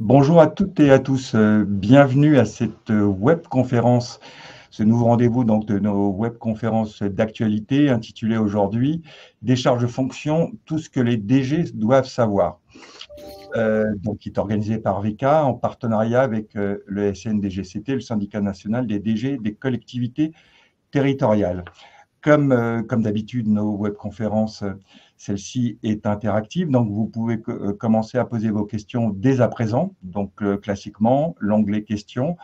Bonjour à toutes et à tous, bienvenue à cette webconférence, ce nouveau rendez-vous donc de nos webconférences d'actualité intitulée aujourd'hui «Décharge de fonction, tout ce que les DG doivent savoir», donc qui est organisée par VECA en partenariat avec, le SNDGCT, le syndicat national des DG des collectivités territoriales. Comme d'habitude, nos webconférences, celle-ci est interactive, donc vous pouvez commencer à poser vos questions dès à présent. Donc, classiquement, l'onglet questions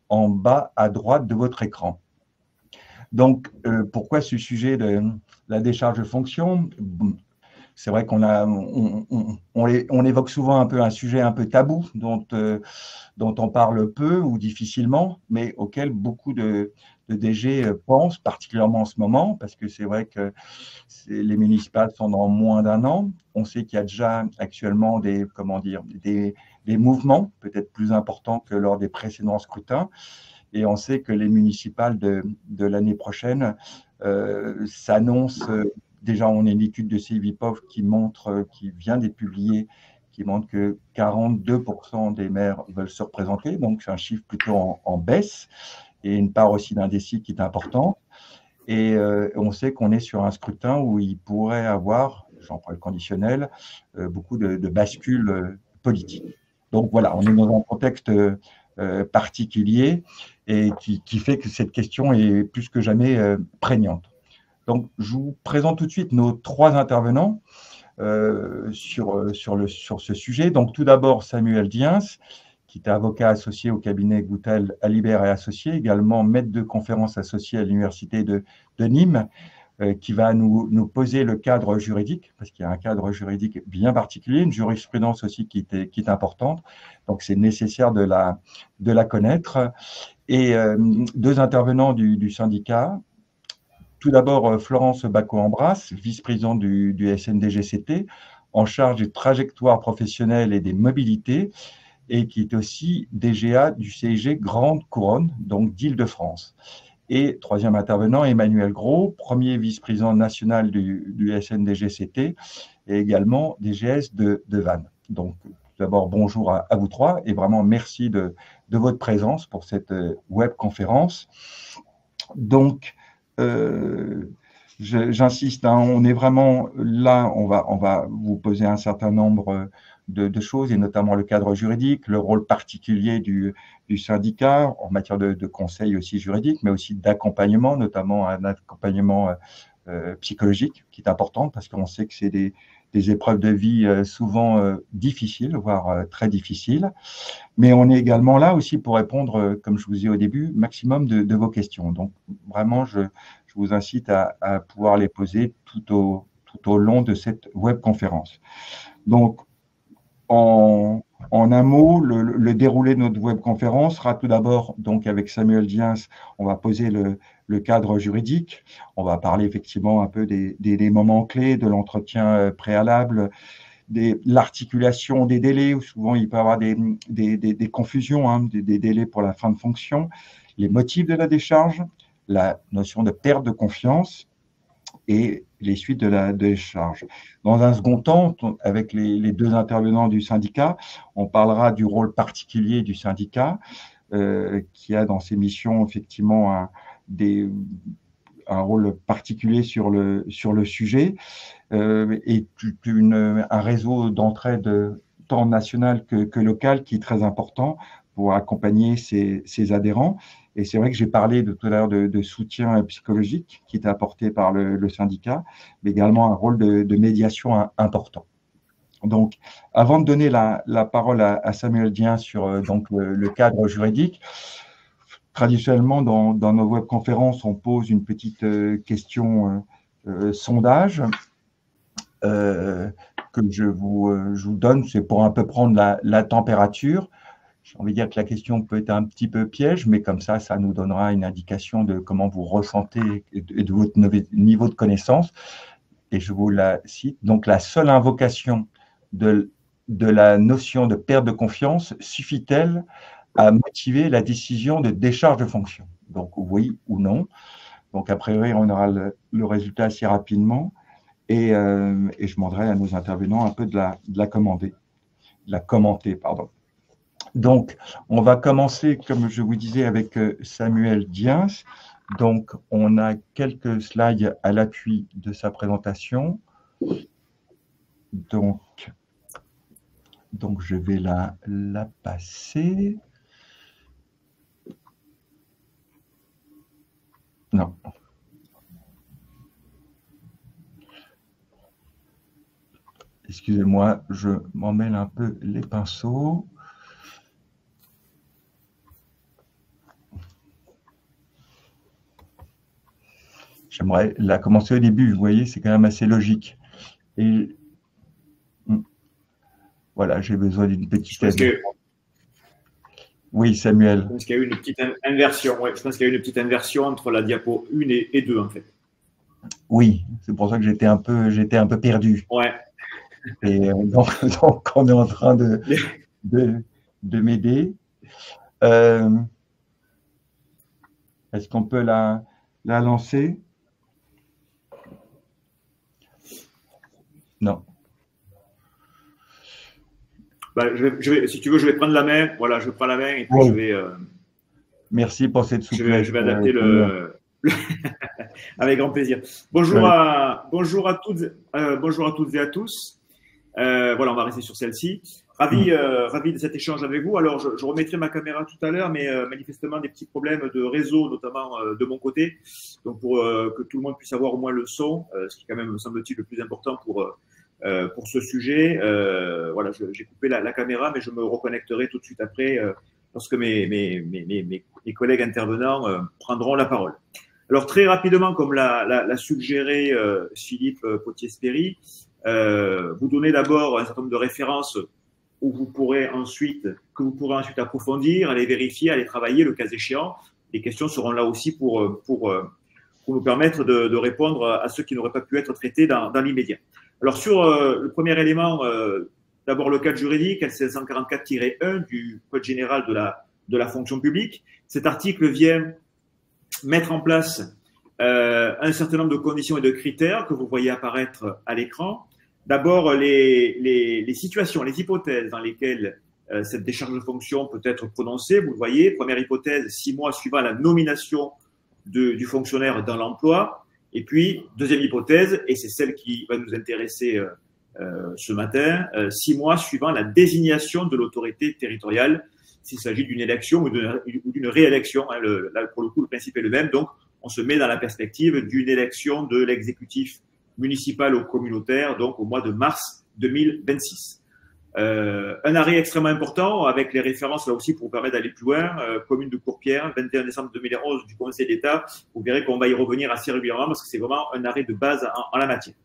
en bas à droite de votre écran. Donc, pourquoi ce sujet de la décharge de fonction? C'est vrai on évoque souvent un peu un sujet un peu tabou dont on parle peu ou difficilement, mais auquel beaucoup de DG pensent, particulièrement en ce moment, parce que c'est vrai que les municipales sont dans moins d'un an. On sait qu'il y a déjà actuellement comment dire, des mouvements peut-être plus importants que lors des précédents scrutins. Et on sait que les municipales de l'année prochaine s'annoncent. Déjà, on a une étude de Civipov qui vient d'être publiée, qui montre que 42% des maires veulent se représenter, donc c'est un chiffre plutôt en baisse, et une part aussi d'indécis qui est importante. Et on sait qu'on est sur un scrutin où il pourrait avoir, j'en prends le conditionnel, beaucoup de bascules politiques. Donc voilà, on est dans un contexte particulier et qui fait que cette question est plus que jamais prégnante. Donc je vous présente tout de suite nos trois intervenants sur ce sujet. Donc tout d'abord Samuel Diens, qui est avocat associé au cabinet Goutel Alibert et Associés, également maître de conférence associé à l'université de Nîmes, qui va nous poser le cadre juridique, parce qu'il y a un cadre juridique bien particulier, une jurisprudence aussi qui est importante, donc c'est nécessaire de la connaître. Et deux intervenants du syndicat. Tout d'abord, Florence Bacot-Ambras, vice-présidente du SNDGCT, en charge des trajectoires professionnelles et des mobilités, et qui est aussi DGA du CIG Grande Couronne, donc d'Île-de-France. Et troisième intervenant, Emmanuel Gros, premier vice-président national du SNDGCT et également DGS de Vannes. Donc, tout d'abord, bonjour à vous trois et vraiment merci de votre présence pour cette webconférence. Donc, j'insiste, hein, on est vraiment là, on va vous poser un certain nombre de choses, et notamment le cadre juridique, le rôle particulier du syndicat en matière de conseil aussi juridique, mais aussi d'accompagnement, notamment un accompagnement psychologique qui est important parce qu'on sait que c'est des épreuves de vie souvent difficiles, voire très difficiles. Mais on est également là aussi pour répondre, comme je vous ai au début, maximum de vos questions. Donc vraiment, je vous incite à pouvoir les poser tout au long de cette webconférence. Donc, en un mot, le déroulé de notre webconférence sera tout d'abord, donc avec Samuel Diens, on va poser le cadre juridique. On va parler effectivement un peu des moments clés de l'entretien préalable, l'articulation des délais, où souvent il peut y avoir des confusions, hein, des délais pour la fin de fonction, les motifs de la décharge, la notion de perte de confiance et les suites de la décharge. Dans un second temps, avec les deux intervenants du syndicat, on parlera du rôle particulier du syndicat, qui a dans ses missions effectivement un rôle particulier sur le sujet, et un réseau d'entraide tant national que local qui est très important pour accompagner ses adhérents. Et c'est vrai que j'ai parlé tout à l'heure de soutien psychologique qui est apporté par le syndicat, mais également un rôle de médiation important. Donc, avant de donner la parole à Samuel Diens sur donc le cadre juridique, traditionnellement, dans nos webconférences, on pose une petite question sondage que je vous donne. C'est pour un peu prendre la température. J'ai envie de dire que la question peut être un petit peu piège, mais comme ça nous donnera une indication de comment vous ressentez et de votre niveau de connaissance. Et je vous la cite. Donc, la seule invocation de la notion de perte de confiance suffit-elle à motiver la décision de décharge de fonction? Donc, oui ou non. Donc, a priori, on aura le résultat assez rapidement. Et je demanderai à nos intervenants un peu de la commenter. Pardon. Donc, on va commencer, comme je vous disais, avec Samuel Diens. Donc, on a quelques slides à l'appui de sa présentation. Donc je vais la passer. Non. Excusez-moi, je m'en mêle un peu les pinceaux. J'aimerais la commencer au début, vous voyez, c'est quand même assez logique. Et voilà, j'ai besoin d'une petite aide. Oui, Samuel. Je pense qu'il y a eu une petite inversion. Ouais, je pense qu'il y a eu une petite inversion entre la diapo 1 et 2, en fait. Oui, c'est pour ça que j'étais un peu perdu. Ouais. Et donc, on est en train de m'aider. Est-ce qu'on peut la lancer? Non. Bah, si tu veux, je vais prendre la main. Voilà, je prends la main et puis je vais. Merci pour cette souplesse. Je vais adapter le. Avec grand plaisir. Bonjour à toutes et à tous. Voilà, on va rester sur celle-ci. Ravi de cet échange avec vous. Alors, je remettrai ma caméra tout à l'heure, mais manifestement des petits problèmes de réseau, notamment de mon côté. Donc, pour que tout le monde puisse avoir au moins le son, ce qui est quand même, me semble-t-il, le plus important pour ce sujet. Voilà, j'ai coupé la caméra, mais je me reconnecterai tout de suite après lorsque mes collègues intervenants prendront la parole. Alors, très rapidement, comme l'a suggéré Philippe Potier-Spéry, vous donnez d'abord un certain nombre de références que vous pourrez ensuite approfondir, aller vérifier, aller travailler le cas échéant. Les questions seront là aussi pour nous permettre de répondre à ceux qui n'auraient pas pu être traités dans l'immédiat. Alors, sur le premier élément, d'abord le cadre juridique, LCL 144-1 du Code général de la fonction publique. Cet article vient mettre en place un certain nombre de conditions et de critères que vous voyez apparaître à l'écran. D'abord, les situations, les hypothèses dans lesquelles cette décharge de fonction peut être prononcée. Vous le voyez, première hypothèse, 6 mois suivant la nomination du fonctionnaire dans l'emploi. Et puis, deuxième hypothèse, et c'est celle qui va nous intéresser ce matin, 6 mois suivant la désignation de l'autorité territoriale, s'il s'agit d'une élection ou d'une réélection. Hein, là, pour le coup, le principe est le même. Donc, on se met dans la perspective d'une élection de l'exécutif municipal ou communautaire, donc au mois de mars 2026. Un arrêt extrêmement important avec les références là aussi pour vous permettre d'aller plus loin. Commune de Courpierre, 21 décembre 2011 du Conseil d'État. Vous verrez qu'on va y revenir assez régulièrement parce que c'est vraiment un arrêt de base en la matière.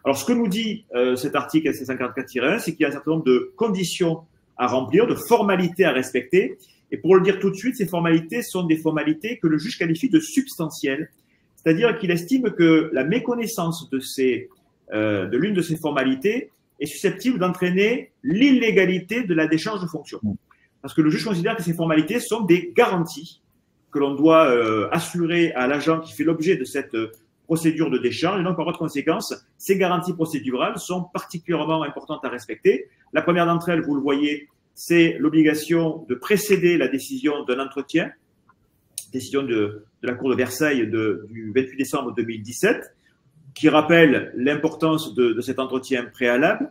Alors, ce que nous dit cet article SC54-1, c'est qu'il y a un certain nombre de conditions à remplir, de formalités à respecter. Et pour le dire tout de suite, ces formalités sont des formalités que le juge qualifie de substantielles. C'est-à-dire qu'il estime que la méconnaissance de l'une de ces formalités est susceptible d'entraîner l'illégalité de la décharge de fonction. Parce que le juge considère que ces formalités sont des garanties que l'on doit assurer à l'agent qui fait l'objet de cette procédure de décharge. Et donc, par voie de conséquence, ces garanties procédurales sont particulièrement importantes à respecter. La première d'entre elles, vous le voyez, c'est l'obligation de précéder la décision d'un entretien, décision de la Cour de Versailles du 28 décembre 2017, qui rappelle l'importance de cet entretien préalable.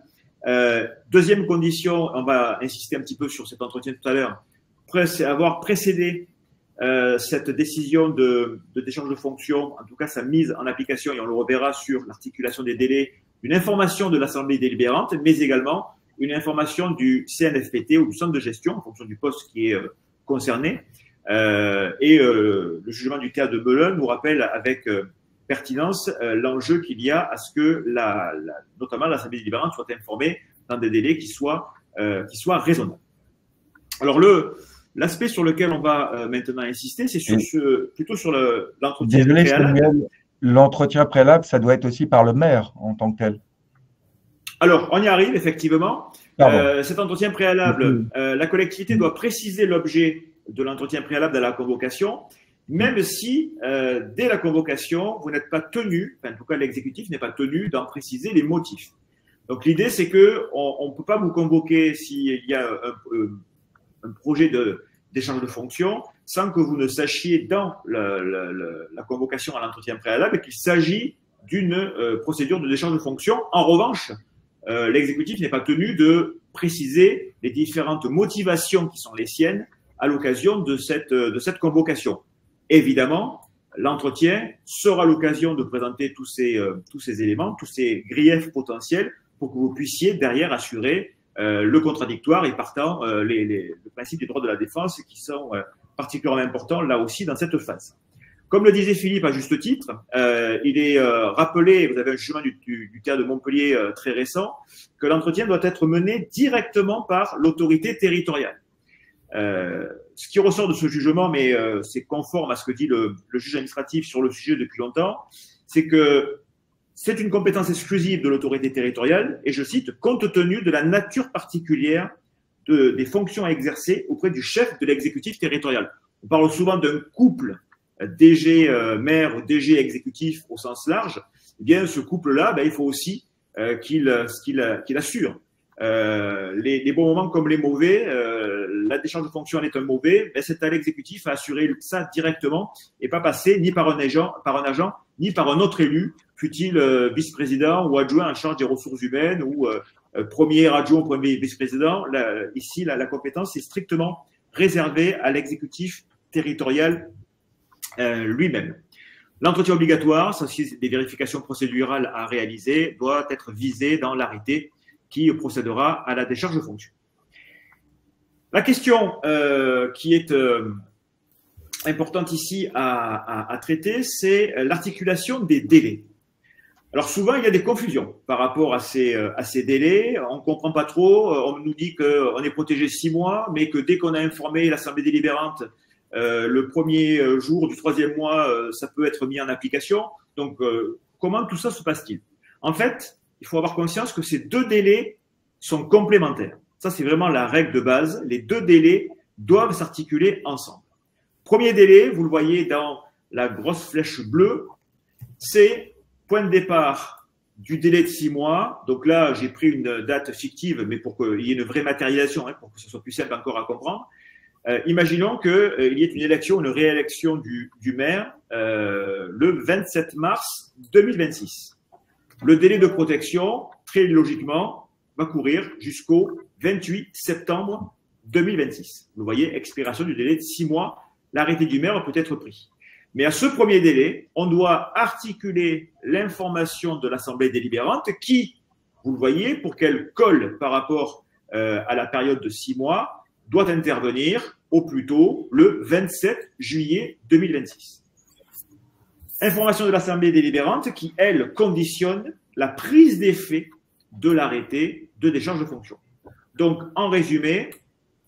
Deuxième condition, on va insister un petit peu sur cet entretien tout à l'heure, avoir précédé cette décision de décharge de fonction, en tout cas sa mise en application, et on le reverra sur l'articulation des délais, une information de l'Assemblée délibérante, mais également une information du CNFPT ou du centre de gestion, en fonction du poste qui est concerné. Le jugement du cas de Melun nous rappelle avec pertinence l'enjeu qu'il y a à ce que notamment l'Assemblée délibérante soit informée dans des délais qui soient raisonnables. Alors, l'aspect sur lequel on va maintenant insister, c'est plutôt sur l'entretien préalable. Samuel, l'entretien préalable, ça doit être aussi par le maire en tant que tel. Alors, on y arrive, effectivement. Cet entretien préalable, la collectivité doit préciser l'objet de l'entretien préalable de la convocation, même si, dès la convocation, vous n'êtes pas tenu, en tout cas l'exécutif n'est pas tenu d'en préciser les motifs. Donc, l'idée, c'est qu'on ne peut pas vous convoquer s'il y a un projet d'échange de fonction sans que vous ne sachiez dans la convocation à l'entretien préalable qu'il s'agit d'une procédure d'échange de fonction. En revanche, l'exécutif n'est pas tenu de préciser les différentes motivations qui sont les siennes à l'occasion de cette convocation. Évidemment, l'entretien sera l'occasion de présenter tous ces éléments, tous ces griefs potentiels pour que vous puissiez derrière assurer le contradictoire et partant le principe des droits de la défense qui sont particulièrement importants là aussi dans cette phase. Comme le disait Philippe à juste titre, il est rappelé, vous avez un chemin du cas de Montpellier très récent, que l'entretien doit être mené directement par l'autorité territoriale. Ce qui ressort de ce jugement, mais c'est conforme à ce que dit le juge administratif sur le sujet depuis longtemps, c'est que c'est une compétence exclusive de l'autorité territoriale, et je cite, compte tenu de la nature particulière des fonctions à exercer auprès du chef de l'exécutif territorial. On parle souvent d'un couple DG maire ou DG exécutif au sens large. Eh bien, ce couple-là, il faut aussi qu'il assure les bons moments comme les mauvais. La décharge de fonction en est un mauvais, c'est à l'exécutif à assurer ça directement et pas passer ni par un agent, ni par un autre élu, fût-il vice-président ou adjoint en charge des ressources humaines ou premier adjoint, premier vice-président. Ici, la compétence est strictement réservée à l'exécutif territorial lui-même. L'entretien obligatoire, ça c'est des vérifications procédurales à réaliser, doit être visé dans l'arrêté qui procédera à la décharge de fonction. La question qui est importante ici à traiter, c'est l'articulation des délais. Alors souvent, il y a des confusions par rapport à ces délais. On ne comprend pas trop. On nous dit qu'on est protégé 6 mois, mais que dès qu'on a informé l'Assemblée délibérante, le premier jour du 3e mois, ça peut être mis en application. Donc, comment tout ça se passe-t-il? En fait, il faut avoir conscience que ces 2 délais sont complémentaires. Ça, c'est vraiment la règle de base. Les 2 délais doivent s'articuler ensemble. Premier délai, vous le voyez dans la grosse flèche bleue, c'est point de départ du délai de 6 mois. Donc là, j'ai pris une date fictive, mais pour qu'il y ait une vraie matérialisation, pour que ce soit plus simple encore à comprendre. Imaginons qu'il y ait une élection, une réélection du maire le 27 mars 2026. Le délai de protection, très logiquement, va courir jusqu'au 28 septembre 2026. Vous voyez, expiration du délai de 6 mois, l'arrêté du maire peut être pris. Mais à ce premier délai, on doit articuler l'information de l'Assemblée délibérante qui, vous le voyez, pour qu'elle colle par rapport à la période de 6 mois, doit intervenir au plus tôt le 27 juillet 2026. Information de l'Assemblée délibérante qui, elle, conditionne la prise d'effet de l'arrêté de décharge de fonction. Donc, en résumé,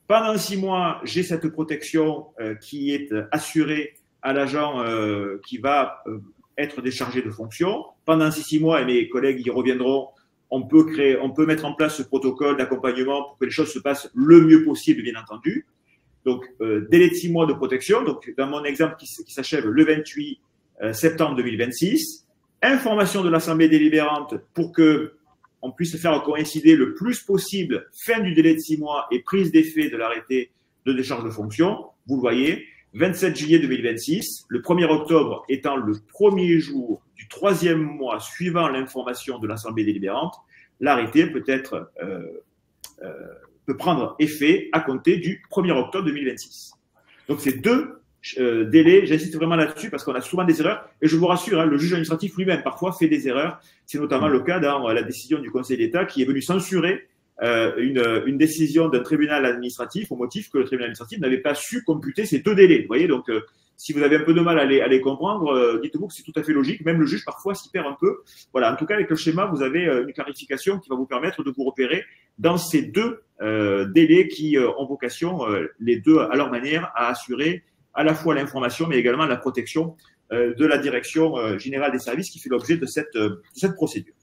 pendant 6 mois, j'ai cette protection qui est assurée à l'agent qui va être déchargé de fonction. Pendant ces 6 mois, et mes collègues y reviendront, on peut mettre en place ce protocole d'accompagnement pour que les choses se passent le mieux possible, bien entendu. Donc, délai de 6 mois de protection. Donc, dans mon exemple qui s'achève le 28 septembre 2026, information de l'Assemblée délibérante pour que on puisse faire coïncider le plus possible fin du délai de 6 mois et prise d'effet de l'arrêté de décharge de fonction. Vous le voyez, 27 juillet 2026, le 1er octobre étant le premier jour du 3e mois suivant l'information de l'Assemblée délibérante, l'arrêté peut prendre effet à compter du 1er octobre 2026. Donc, ces 2 délais, j'insiste vraiment là-dessus parce qu'on a souvent des erreurs. Et je vous rassure, le juge administratif lui-même parfois fait des erreurs. C'est notamment le cas dans la décision du Conseil d'État qui est venu censurer une décision d'un tribunal administratif au motif que le tribunal administratif n'avait pas su computer ces 2 délais. Vous voyez, donc si vous avez un peu de mal à les comprendre, dites-vous que c'est tout à fait logique. Même le juge parfois s'y perd un peu. Voilà, en tout cas avec le schéma, vous avez une clarification qui va vous permettre de vous repérer dans ces 2 délais qui ont vocation, les 2 à leur manière, à assurer à la fois l'information, mais également la protection de la direction générale des services qui fait l'objet de cette procédure.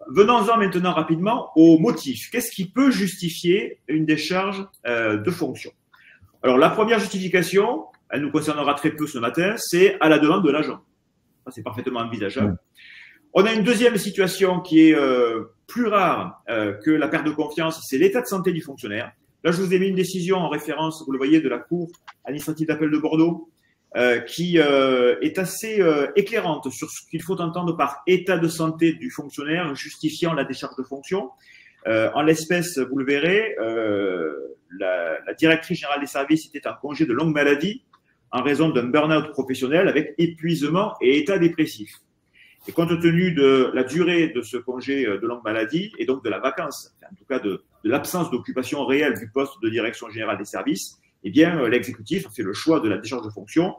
Venons-en maintenant rapidement aux motifs. Qu'est-ce qui peut justifier une décharge de fonction? Alors, la première justification, elle nous concernera très peu ce matin, c'est à la demande de l'agent. Ça, c'est parfaitement envisageable. On a une deuxième situation qui est plus rare que la perte de confiance, c'est l'état de santé du fonctionnaire. Là, je vous ai mis une décision en référence, vous le voyez, de la Cour administrative d'appel de Bordeaux, qui est assez éclairante sur ce qu'il faut entendre par état de santé du fonctionnaire justifiant la décharge de fonction. En l'espèce, vous le verrez, la directrice générale des services était en congé de longue maladie en raison d'un burn-out professionnel avec épuisement et état dépressif. Et compte tenu de la durée de ce congé de longue maladie et donc de la vacance, en tout cas de l'absence d'occupation réelle du poste de direction générale des services, eh bien, l'exécutif a fait le choix de la décharge de fonction,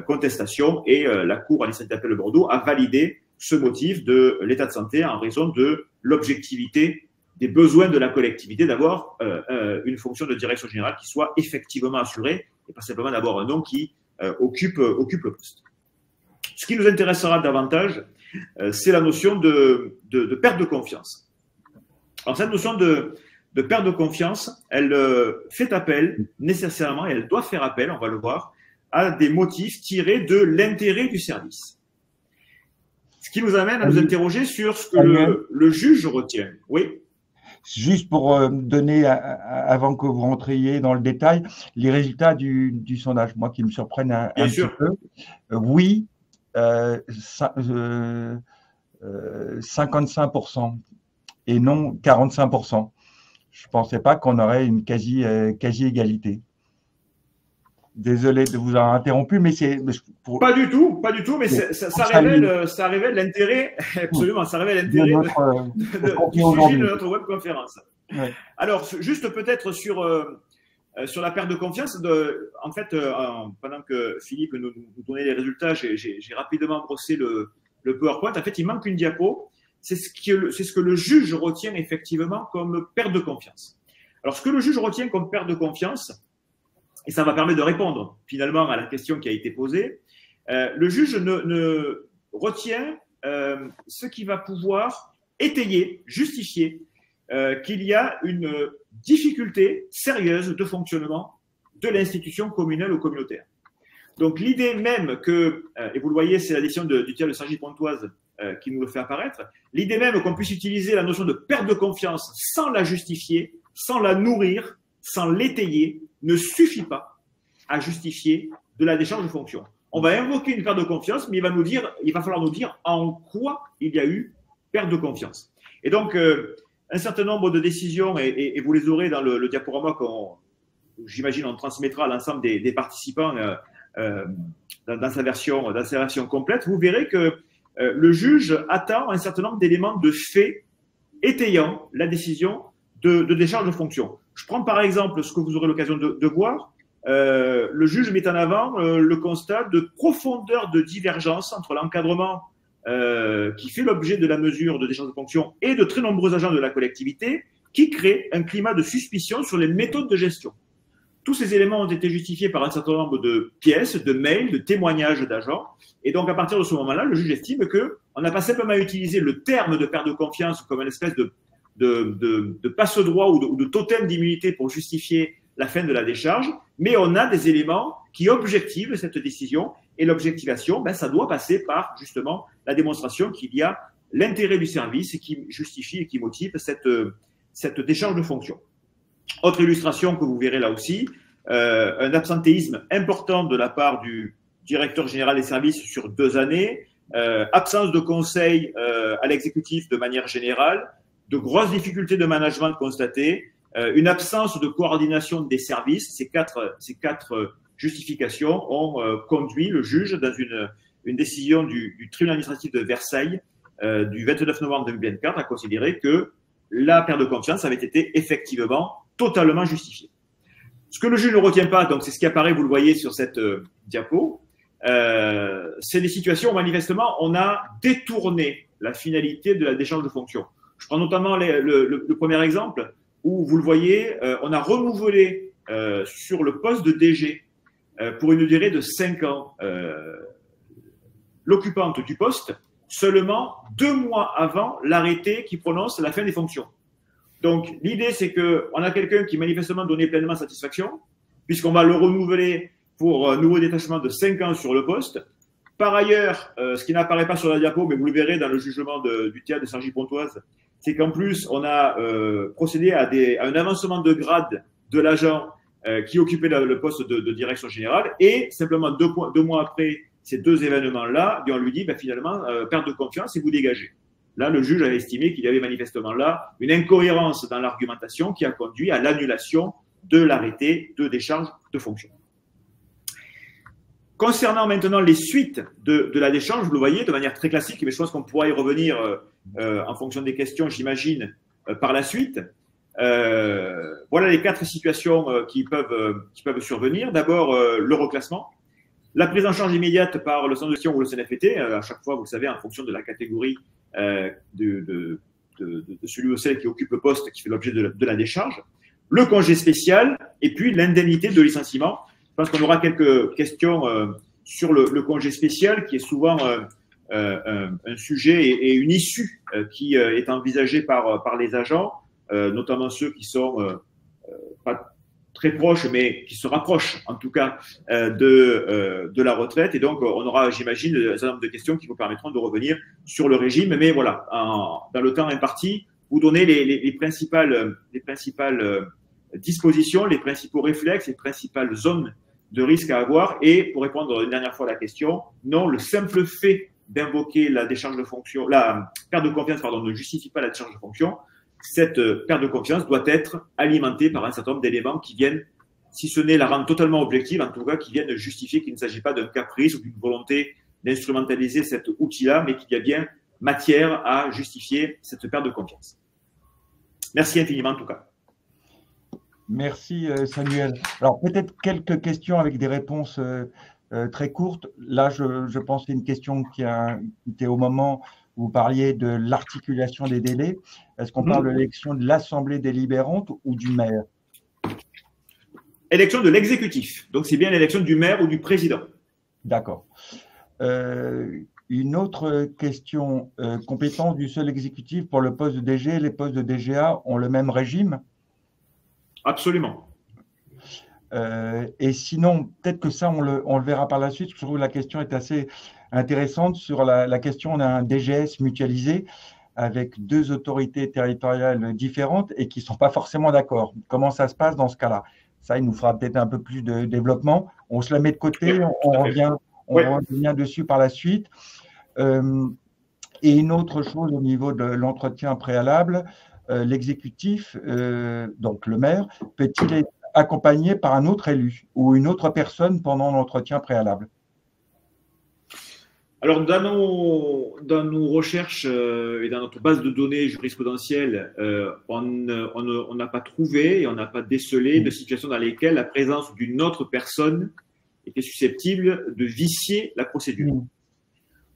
contestation, et la Cour administrative d'appel de Bordeaux a validé ce motif de l'état de santé en raison de l'objectivité des besoins de la collectivité d'avoir une fonction de direction générale qui soit effectivement assurée et pas simplement d'avoir un homme qui occupe le poste. Ce qui nous intéressera davantage, c'est la notion de perte de confiance. Alors, cette notion de perte de confiance, elle fait appel nécessairement, et elle doit faire appel, on va le voir, à des motifs tirés de l'intérêt du service. Ce qui nous amène à nous interroger sur ce que le juge retient. Oui. Juste pour donner, avant que vous rentriez dans le détail, les résultats du sondage, moi qui me surprennent un petit peu. Oui, 55% et non 45%. Je ne pensais pas qu'on aurait une quasi-égalité. Désolé de vous avoir interrompu, mais c'est… Pas du tout, mais ça révèle l'intérêt, absolument, ça révèle l'intérêt du sujet de notre webconférence. Ouais. Alors, juste peut-être sur la perte de confiance, en fait, pendant que Philippe nous donnait les résultats, j'ai rapidement brossé le PowerPoint. En fait, il manque une diapo. C'est ce que le juge retient effectivement comme perte de confiance. Alors, ce que le juge retient comme perte de confiance, et ça va permettre de répondre finalement à la question qui a été posée, le juge ne retient ce qui va pouvoir étayer, justifier qu'il y a une difficulté sérieuse de fonctionnement de l'institution communale ou communautaire. Donc l'idée même que, et vous le voyez, c'est la décision du tiers de Cergy-Pontoise qui nous le fait apparaître, l'idée même qu'on puisse utiliser la notion de perte de confiance sans la justifier, sans la nourrir, sans l'étayer, ne suffit pas à justifier de la décharge de fonction. On va invoquer une perte de confiance, mais il va falloir nous dire en quoi il y a eu perte de confiance. Et donc, un certain nombre de décisions, et vous les aurez dans le diaporama j'imagine, on transmettra à l'ensemble des participants dans sa version complète, vous verrez que le juge attend un certain nombre d'éléments de faits étayant la décision de décharge de fonction. Je prends par exemple ce que vous aurez l'occasion de voir. Le juge met en avant le constat de profondeur de divergence entre l'encadrement qui fait l'objet de la mesure de décharge de fonction et de très nombreux agents de la collectivité qui crée un climat de suspicion sur les méthodes de gestion. Tous ces éléments ont été justifiés par un certain nombre de pièces, de mails, de témoignages d'agents. Et donc, à partir de ce moment-là, le juge estime qu'on n'a pas simplement utilisé le terme de perte de confiance comme une espèce de passe-droit ou de totem d'immunité pour justifier la fin de la décharge, mais on a des éléments qui objectivent cette décision. Et l'objectivation, ça doit passer par justement la démonstration qu'il y a l'intérêt du service qui justifie et qui motive cette décharge de fonction. Autre illustration que vous verrez là aussi, un absentéisme important de la part du directeur général des services sur 2 années, absence de conseil à l'exécutif de manière générale, de grosses difficultés de management constatées, une absence de coordination des services. Ces quatre justifications ont conduit le juge dans une décision du tribunal administratif de Versailles du 29 novembre 2024 à considérer que la perte de confiance avait été effectivement totalement justifiée. Ce que le juge ne retient pas, donc c'est ce qui apparaît, vous le voyez sur cette diapo, c'est des situations où manifestement on a détourné la finalité de la décharge de fonction. Je prends notamment le premier exemple où vous le voyez, on a renouvelé sur le poste de DG pour une durée de 5 ans l'occupante du poste seulement 2 mois avant l'arrêté qui prononce la fin des fonctions. Donc, l'idée, c'est qu'on a quelqu'un qui manifestement donnait pleinement satisfaction, puisqu'on va le renouveler pour un nouveau détachement de 5 ans sur le poste. Par ailleurs, ce qui n'apparaît pas sur la diapo, mais vous le verrez dans le jugement du tiers de Cergy-Pontoise, c'est qu'en plus, on a procédé à un avancement de grade de l'agent qui occupait le poste de direction générale. Et simplement 2 mois après ces 2 événements-là, on lui dit finalement, perte de confiance et vous dégagez. Là, le juge avait estimé qu'il y avait manifestement là une incohérence dans l'argumentation qui a conduit à l'annulation de l'arrêté de décharge de fonction. Concernant maintenant les suites de la décharge, vous le voyez de manière très classique, mais je pense qu'on pourra y revenir en fonction des questions, j'imagine, par la suite. Voilà les 4 situations qui peuvent survenir. D'abord, le reclassement. La prise en charge immédiate par le centre de gestion ou le CNFPT, à chaque fois, vous le savez, en fonction de la catégorie de celui ou celle qui occupe le poste qui fait l'objet de la décharge. Le congé spécial et puis l'indemnité de licenciement. Je pense qu'on aura quelques questions sur le congé spécial qui est souvent un sujet et une issue qui est envisagée par les agents, notamment ceux qui sont pas très proches, mais qui se rapprochent en tout cas de la retraite. Et donc, on aura, j'imagine, un certain nombre de questions qui vous permettront de revenir sur le régime. Mais voilà, dans le temps imparti, vous donnez les principales dispositions, les principaux réflexes, les principales zones de risque à avoir. Et pour répondre une dernière fois à la question, non, le simple fait d'invoquer la décharge de fonction, la perte de confiance, pardon, ne justifie pas la décharge de fonction. Cette perte de confiance doit être alimentée par un certain nombre d'éléments qui viennent, si ce n'est la rendre totalement objective, en tout cas qui viennent justifier qu'il ne s'agit pas d'un caprice ou d'une volonté d'instrumentaliser cet outil-là, mais qu'il y a bien matière à justifier cette perte de confiance. Merci infiniment en tout cas. Merci Samuel. Alors peut-être quelques questions avec des réponses très courtes. Là, je pense que c'est une question qui était au moment où vous parliez de l'articulation des délais. Est-ce qu'on parle de l'élection de l'Assemblée délibérante ou du maire? Élection de l'exécutif. Donc c'est bien l'élection du maire ou du président. D'accord. Une autre question. Compétence du seul exécutif pour le poste de DG, les postes de DGA ont le même régime? Absolument. Et sinon, peut-être que ça, on le verra par la suite. Je trouve que la question est assez intéressante. Sur la question, on a un DGS mutualisé avec 2 autorités territoriales différentes et qui ne sont pas forcément d'accord. Comment ça se passe dans ce cas-là? Ça, il nous fera peut-être un peu plus de développement. On se la met de côté, on revient dessus par la suite. Et une autre chose au niveau de l'entretien préalable, l'exécutif, donc le maire, peut-il être accompagné par un autre élu ou une autre personne pendant l'entretien préalable? Alors, dans nos recherches et dans notre base de données jurisprudentielle, on n'a pas trouvé et on n'a pas décelé de situations dans lesquelles la présence d'une autre personne était susceptible de vicier la procédure.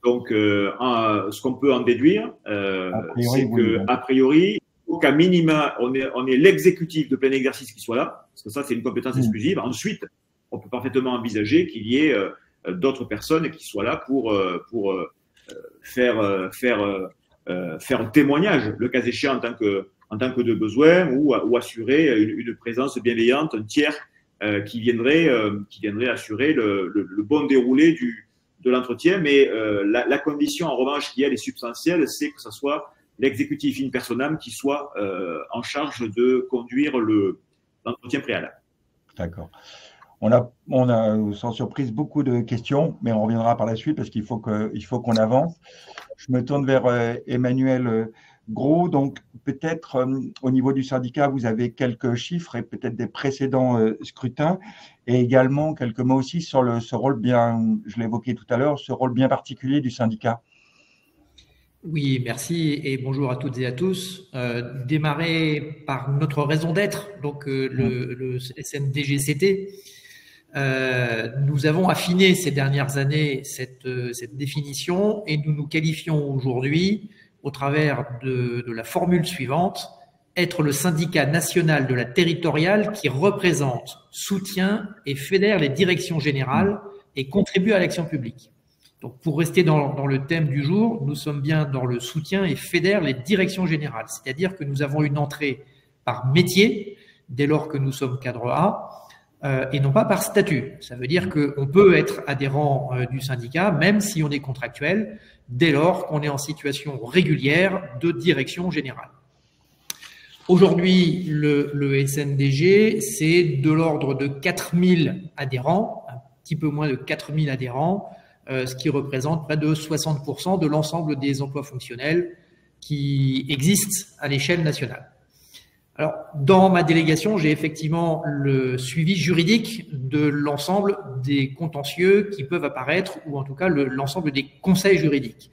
Donc, ce qu'on peut en déduire, c'est qu'a priori, au cas minima, on est l'exécutif de plein exercice qui soit là, parce que ça, c'est une compétence exclusive. Ensuite, on peut parfaitement envisager qu'il y ait d'autres personnes qui soient là pour faire un témoignage, le cas échéant en tant que de besoin, ou assurer une présence bienveillante, un tiers qui viendrait assurer le bon déroulé de l'entretien. Mais la condition, en revanche, qui elle est substantielle, c'est que ce soit l'exécutif in personam qui soit en charge de conduire l'entretien préalable. D'accord. On a sans surprise beaucoup de questions, mais on reviendra par la suite parce qu'il faut qu'on avance. Je me tourne vers Emmanuel Gros. Donc, peut-être au niveau du syndicat, vous avez quelques chiffres et peut-être des précédents scrutins et également quelques mots aussi sur ce rôle bien, je l'évoquais tout à l'heure, ce rôle bien particulier du syndicat. Oui, merci et bonjour à toutes et à tous. Démarrer par notre raison d'être, donc le SNDGCT. Nous avons affiné ces dernières années cette définition et nous nous qualifions aujourd'hui au travers de la formule suivante: être le syndicat national de la territoriale qui représente, soutient et fédère les directions générales et contribue à l'action publique. Donc, pour rester dans le thème du jour, nous sommes bien dans le soutien et fédère les directions générales, c'est-à-dire que nous avons une entrée par métier dès lors que nous sommes cadre A et non pas par statut. Ça veut dire qu'on peut être adhérent du syndicat même si on est contractuel dès lors qu'on est en situation régulière de direction générale. Aujourd'hui, le SNDG, c'est de l'ordre de 4000 adhérents, un petit peu moins de 4000 adhérents, ce qui représente près de 60% de l'ensemble des emplois fonctionnels qui existent à l'échelle nationale. Alors, dans ma délégation, j'ai effectivement le suivi juridique de l'ensemble des contentieux qui peuvent apparaître, ou en tout cas l'ensemble des conseils juridiques.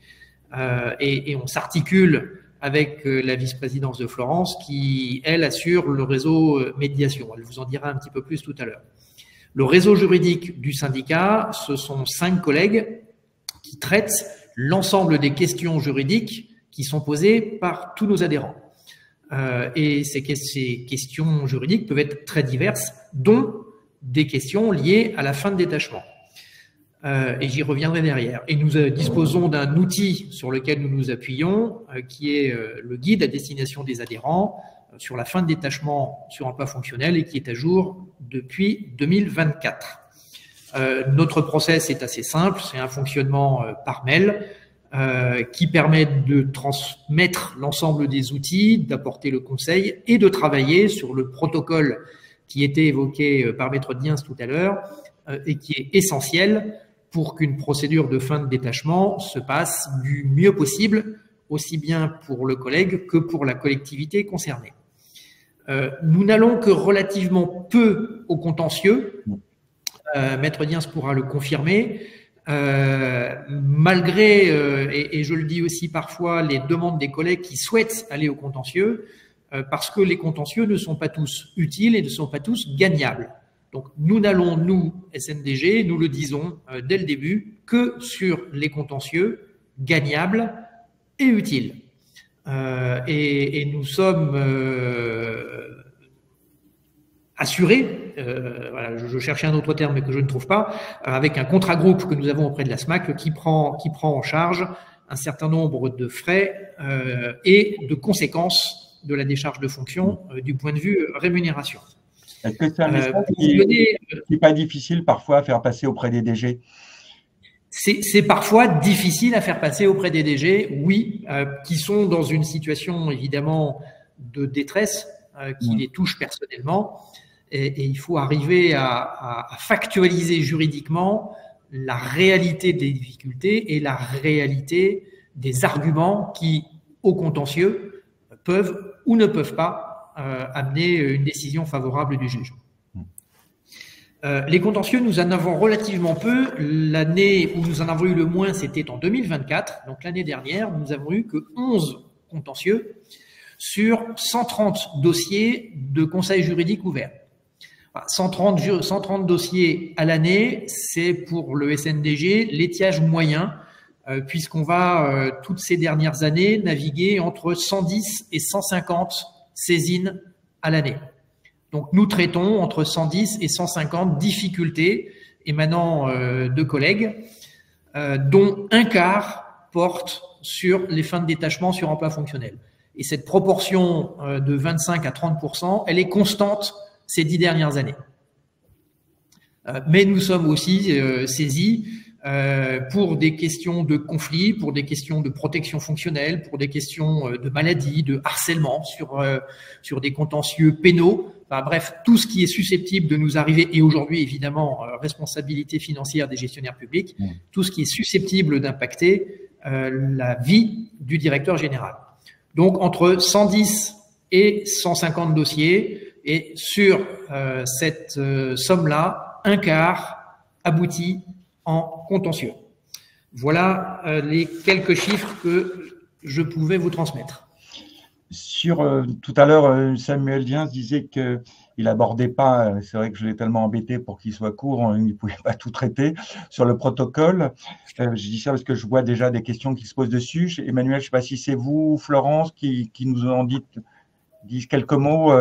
Et on s'articule avec la vice-présidence de Florence qui, elle, assure le réseau médiation. Elle vous en dira un petit peu plus tout à l'heure. Le réseau juridique du syndicat, ce sont 5 collègues qui traitent l'ensemble des questions juridiques qui sont posées par tous nos adhérents. Et ces questions juridiques peuvent être très diverses, dont des questions liées à la fin de détachement. Et j'y reviendrai derrière. Et nous disposons d'un outil sur lequel nous nous appuyons, qui est le guide à destination des adhérents sur la fin de détachement sur emploi fonctionnel et qui est à jour depuis 2024. Notre process est assez simple, c'est un fonctionnement par mail qui permet de transmettre l'ensemble des outils, d'apporter le conseil et de travailler sur le protocole qui était évoqué par Maître Diens tout à l'heure et qui est essentiel pour qu'une procédure de fin de détachement se passe du mieux possible, aussi bien pour le collègue que pour la collectivité concernée. Nous n'allons que relativement peu au contentieux. Maître Diens pourra le confirmer. Malgré, et je le dis aussi parfois, les demandes des collègues qui souhaitent aller au contentieux, parce que les contentieux ne sont pas tous utiles et ne sont pas tous gagnables. Donc, nous n'allons, nous, SNDG, nous le disons dès le début, que sur les contentieux gagnables et utiles. Et nous sommes assurés, voilà, je cherchais un autre terme mais que je ne trouve pas, avec un contrat groupe que nous avons auprès de la SMAC qui prend en charge un certain nombre de frais et de conséquences de la décharge de fonction du point de vue rémunération. Est-ce que c'est un message qui n'est pas difficile parfois à faire passer auprès des DG? C'est parfois difficile à faire passer auprès des DG, oui, qui sont dans une situation évidemment de détresse qui les touche personnellement. Et il faut arriver à factualiser juridiquement la réalité des difficultés et la réalité des arguments qui, au contentieux, peuvent ou ne peuvent pas amener une décision favorable du juge. Les contentieux, nous en avons relativement peu. L'année où nous en avons eu le moins, c'était en 2024. Donc l'année dernière, nous avons eu que 11 contentieux sur 130 dossiers de conseil juridique ouverts. 130 dossiers à l'année, c'est pour le SNDG l'étiage moyen, puisqu'on va, toutes ces dernières années, naviguer entre 110 et 150 saisines à l'année. Donc, nous traitons entre 110 et 150 difficultés émanant de collègues, dont un quart porte sur les fins de détachement sur emploi fonctionnel. Et cette proportion de 25 à 30%, elle est constante ces 10 dernières années. Mais nous sommes aussi saisis pour des questions de conflit, pour des questions de protection fonctionnelle, pour des questions de maladie, de harcèlement, sur des contentieux pénaux. Enfin, bref, tout ce qui est susceptible de nous arriver, et aujourd'hui, évidemment, responsabilité financière des gestionnaires publics, tout ce qui est susceptible d'impacter la vie du directeur général. Donc, entre 110 et 150 dossiers, et sur cette somme-là, un quart aboutit en contentieux. Voilà les quelques chiffres que je pouvais vous transmettre. Tout à l'heure, Samuel Diens disait qu'il n'abordait pas, c'est vrai que je l'ai tellement embêté pour qu'il soit court, il ne pouvait pas tout traiter, sur le protocole. Je dis ça parce que je vois déjà des questions qui se posent dessus. Emmanuel, je ne sais pas si c'est vous ou Florence qui nous en disent quelques mots.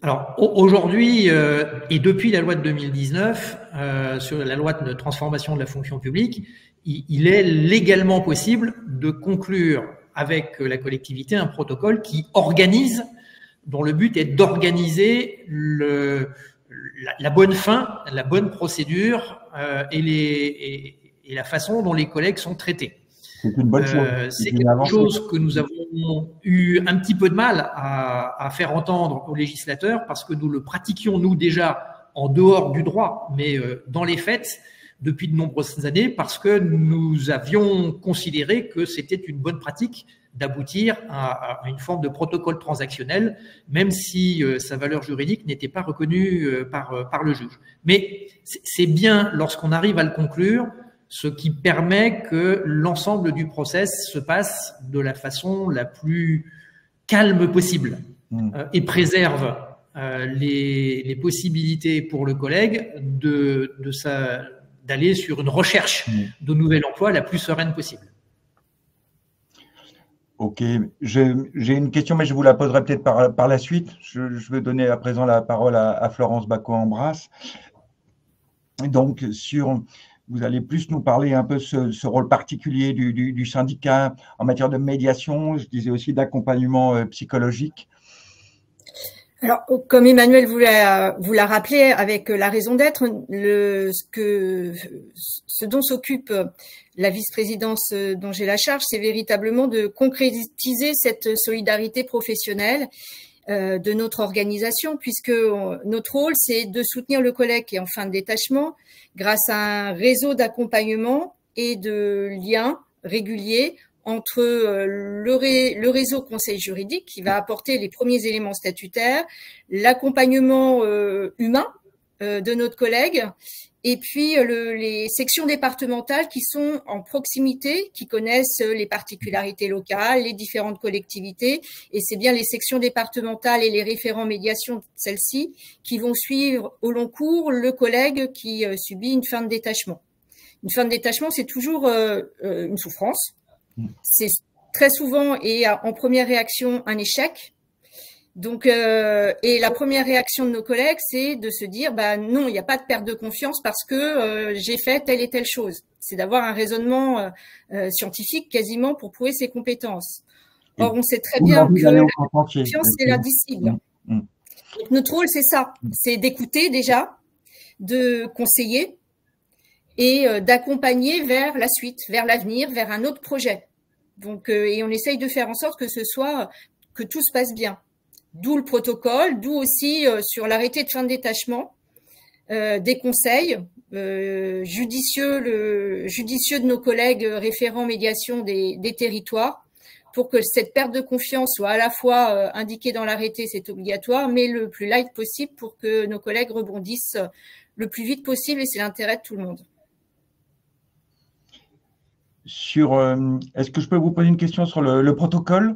Alors, aujourd'hui, et depuis la loi de 2019, sur la loi de transformation de la fonction publique, il est légalement possible de conclure avec la collectivité un protocole qui organise, dont le but est d'organiser la bonne fin, la bonne procédure et la façon dont les collègues sont traités. C'est une bonne chose. C'est quelque chose que nous avons eu un petit peu de mal à faire entendre aux législateurs parce que nous le pratiquions, nous, déjà en dehors du droit, mais dans les faits, depuis de nombreuses années, parce que nous avions considéré que c'était une bonne pratique d'aboutir à une forme de protocole transactionnel, même si sa valeur juridique n'était pas reconnue par le juge. Mais c'est bien lorsqu'on arrive à le conclure, ce qui permet que l'ensemble du process se passe de la façon la plus calme possible et préserve les possibilités pour le collègue d'aller sur une recherche de nouvel emploi la plus sereine possible. Ok, j'ai une question, mais je vous la poserai peut-être par la suite. Je vais donner à présent la parole à Florence Bacot-Ambras. Donc, vous allez plus nous parler un peu de ce rôle particulier du syndicat en matière de médiation, je disais aussi d'accompagnement psychologique. Alors, comme Emmanuel vous l'a rappelé avec la raison d'être, ce dont s'occupe la vice-présidence dont j'ai la charge, c'est véritablement de concrétiser cette solidarité professionnelle de notre organisation, puisque notre rôle, c'est de soutenir le collègue qui est en fin de détachement grâce à un réseau d'accompagnement et de liens réguliers entre le réseau conseil juridique qui va apporter les premiers éléments statutaires, l'accompagnement humain de notre collègue, et puis les sections départementales qui sont en proximité, qui connaissent les particularités locales, les différentes collectivités, et c'est bien les sections départementales et les référents médiation de celles-ci qui vont suivre au long cours le collègue qui subit une fin de détachement. Une fin de détachement, c'est toujours une souffrance. C'est très souvent et en première réaction un échec. Donc, et la première réaction de nos collègues, c'est de se dire, bah non, il n'y a pas de perte de confiance parce que j'ai fait telle et telle chose. C'est d'avoir un raisonnement scientifique quasiment pour prouver ses compétences. Or, on sait très bien que la confiance, c'est l'indicible. Donc, notre rôle, c'est ça, c'est d'écouter déjà, de conseiller et d'accompagner vers la suite, vers l'avenir, vers un autre projet. Donc, et on essaye de faire en sorte que tout se passe bien. D'où le protocole, d'où aussi sur l'arrêté de fin de détachement, des conseils judicieux de nos collègues référents médiation des territoires pour que cette perte de confiance soit à la fois indiquée dans l'arrêté, c'est obligatoire, mais le plus light possible pour que nos collègues rebondissent le plus vite possible et c'est l'intérêt de tout le monde. Est-ce que je peux vous poser une question sur le protocole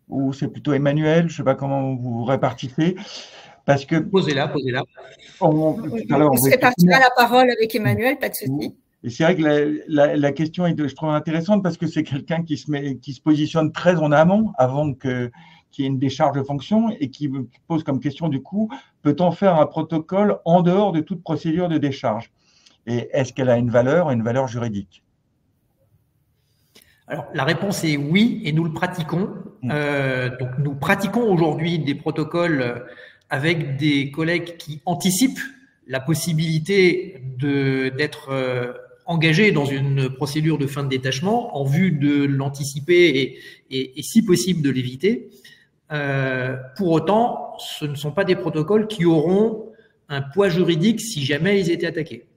ou c'est plutôt Emmanuel? Je ne sais pas comment vous vous répartissez. Parce que posez-la. On se répartira la parole avec Emmanuel, pas de souci. Et c'est vrai que la question est, je trouve intéressante parce que c'est quelqu'un qui se positionne très en amont avant qu'il y ait une décharge de fonction et qui pose comme question du coup, peut-on faire un protocole en dehors de toute procédure de décharge? Et est-ce qu'elle a une valeur juridique? Alors, la réponse est oui, et nous le pratiquons. Donc, nous pratiquons aujourd'hui des protocoles avec des collègues qui anticipent la possibilité d'être engagés dans une procédure de fin de détachement en vue de l'anticiper et si possible de l'éviter. Pour autant, ce ne sont pas des protocoles qui auront un poids juridique si jamais ils étaient attaqués.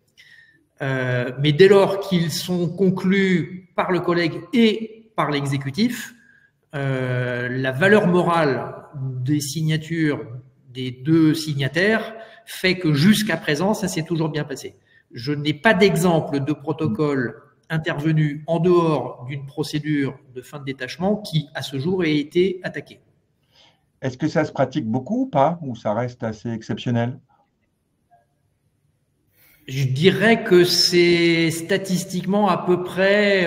Mais dès lors qu'ils sont conclus par le collègue et par l'exécutif, la valeur morale des signatures des deux signataires fait que jusqu'à présent, ça s'est toujours bien passé. Je n'ai pas d'exemple de protocole intervenu en dehors d'une procédure de fin de détachement qui, à ce jour, ait été attaqué. Est-ce que ça se pratique beaucoup ou pas, ou ça reste assez exceptionnel? Je dirais que c'est statistiquement à peu près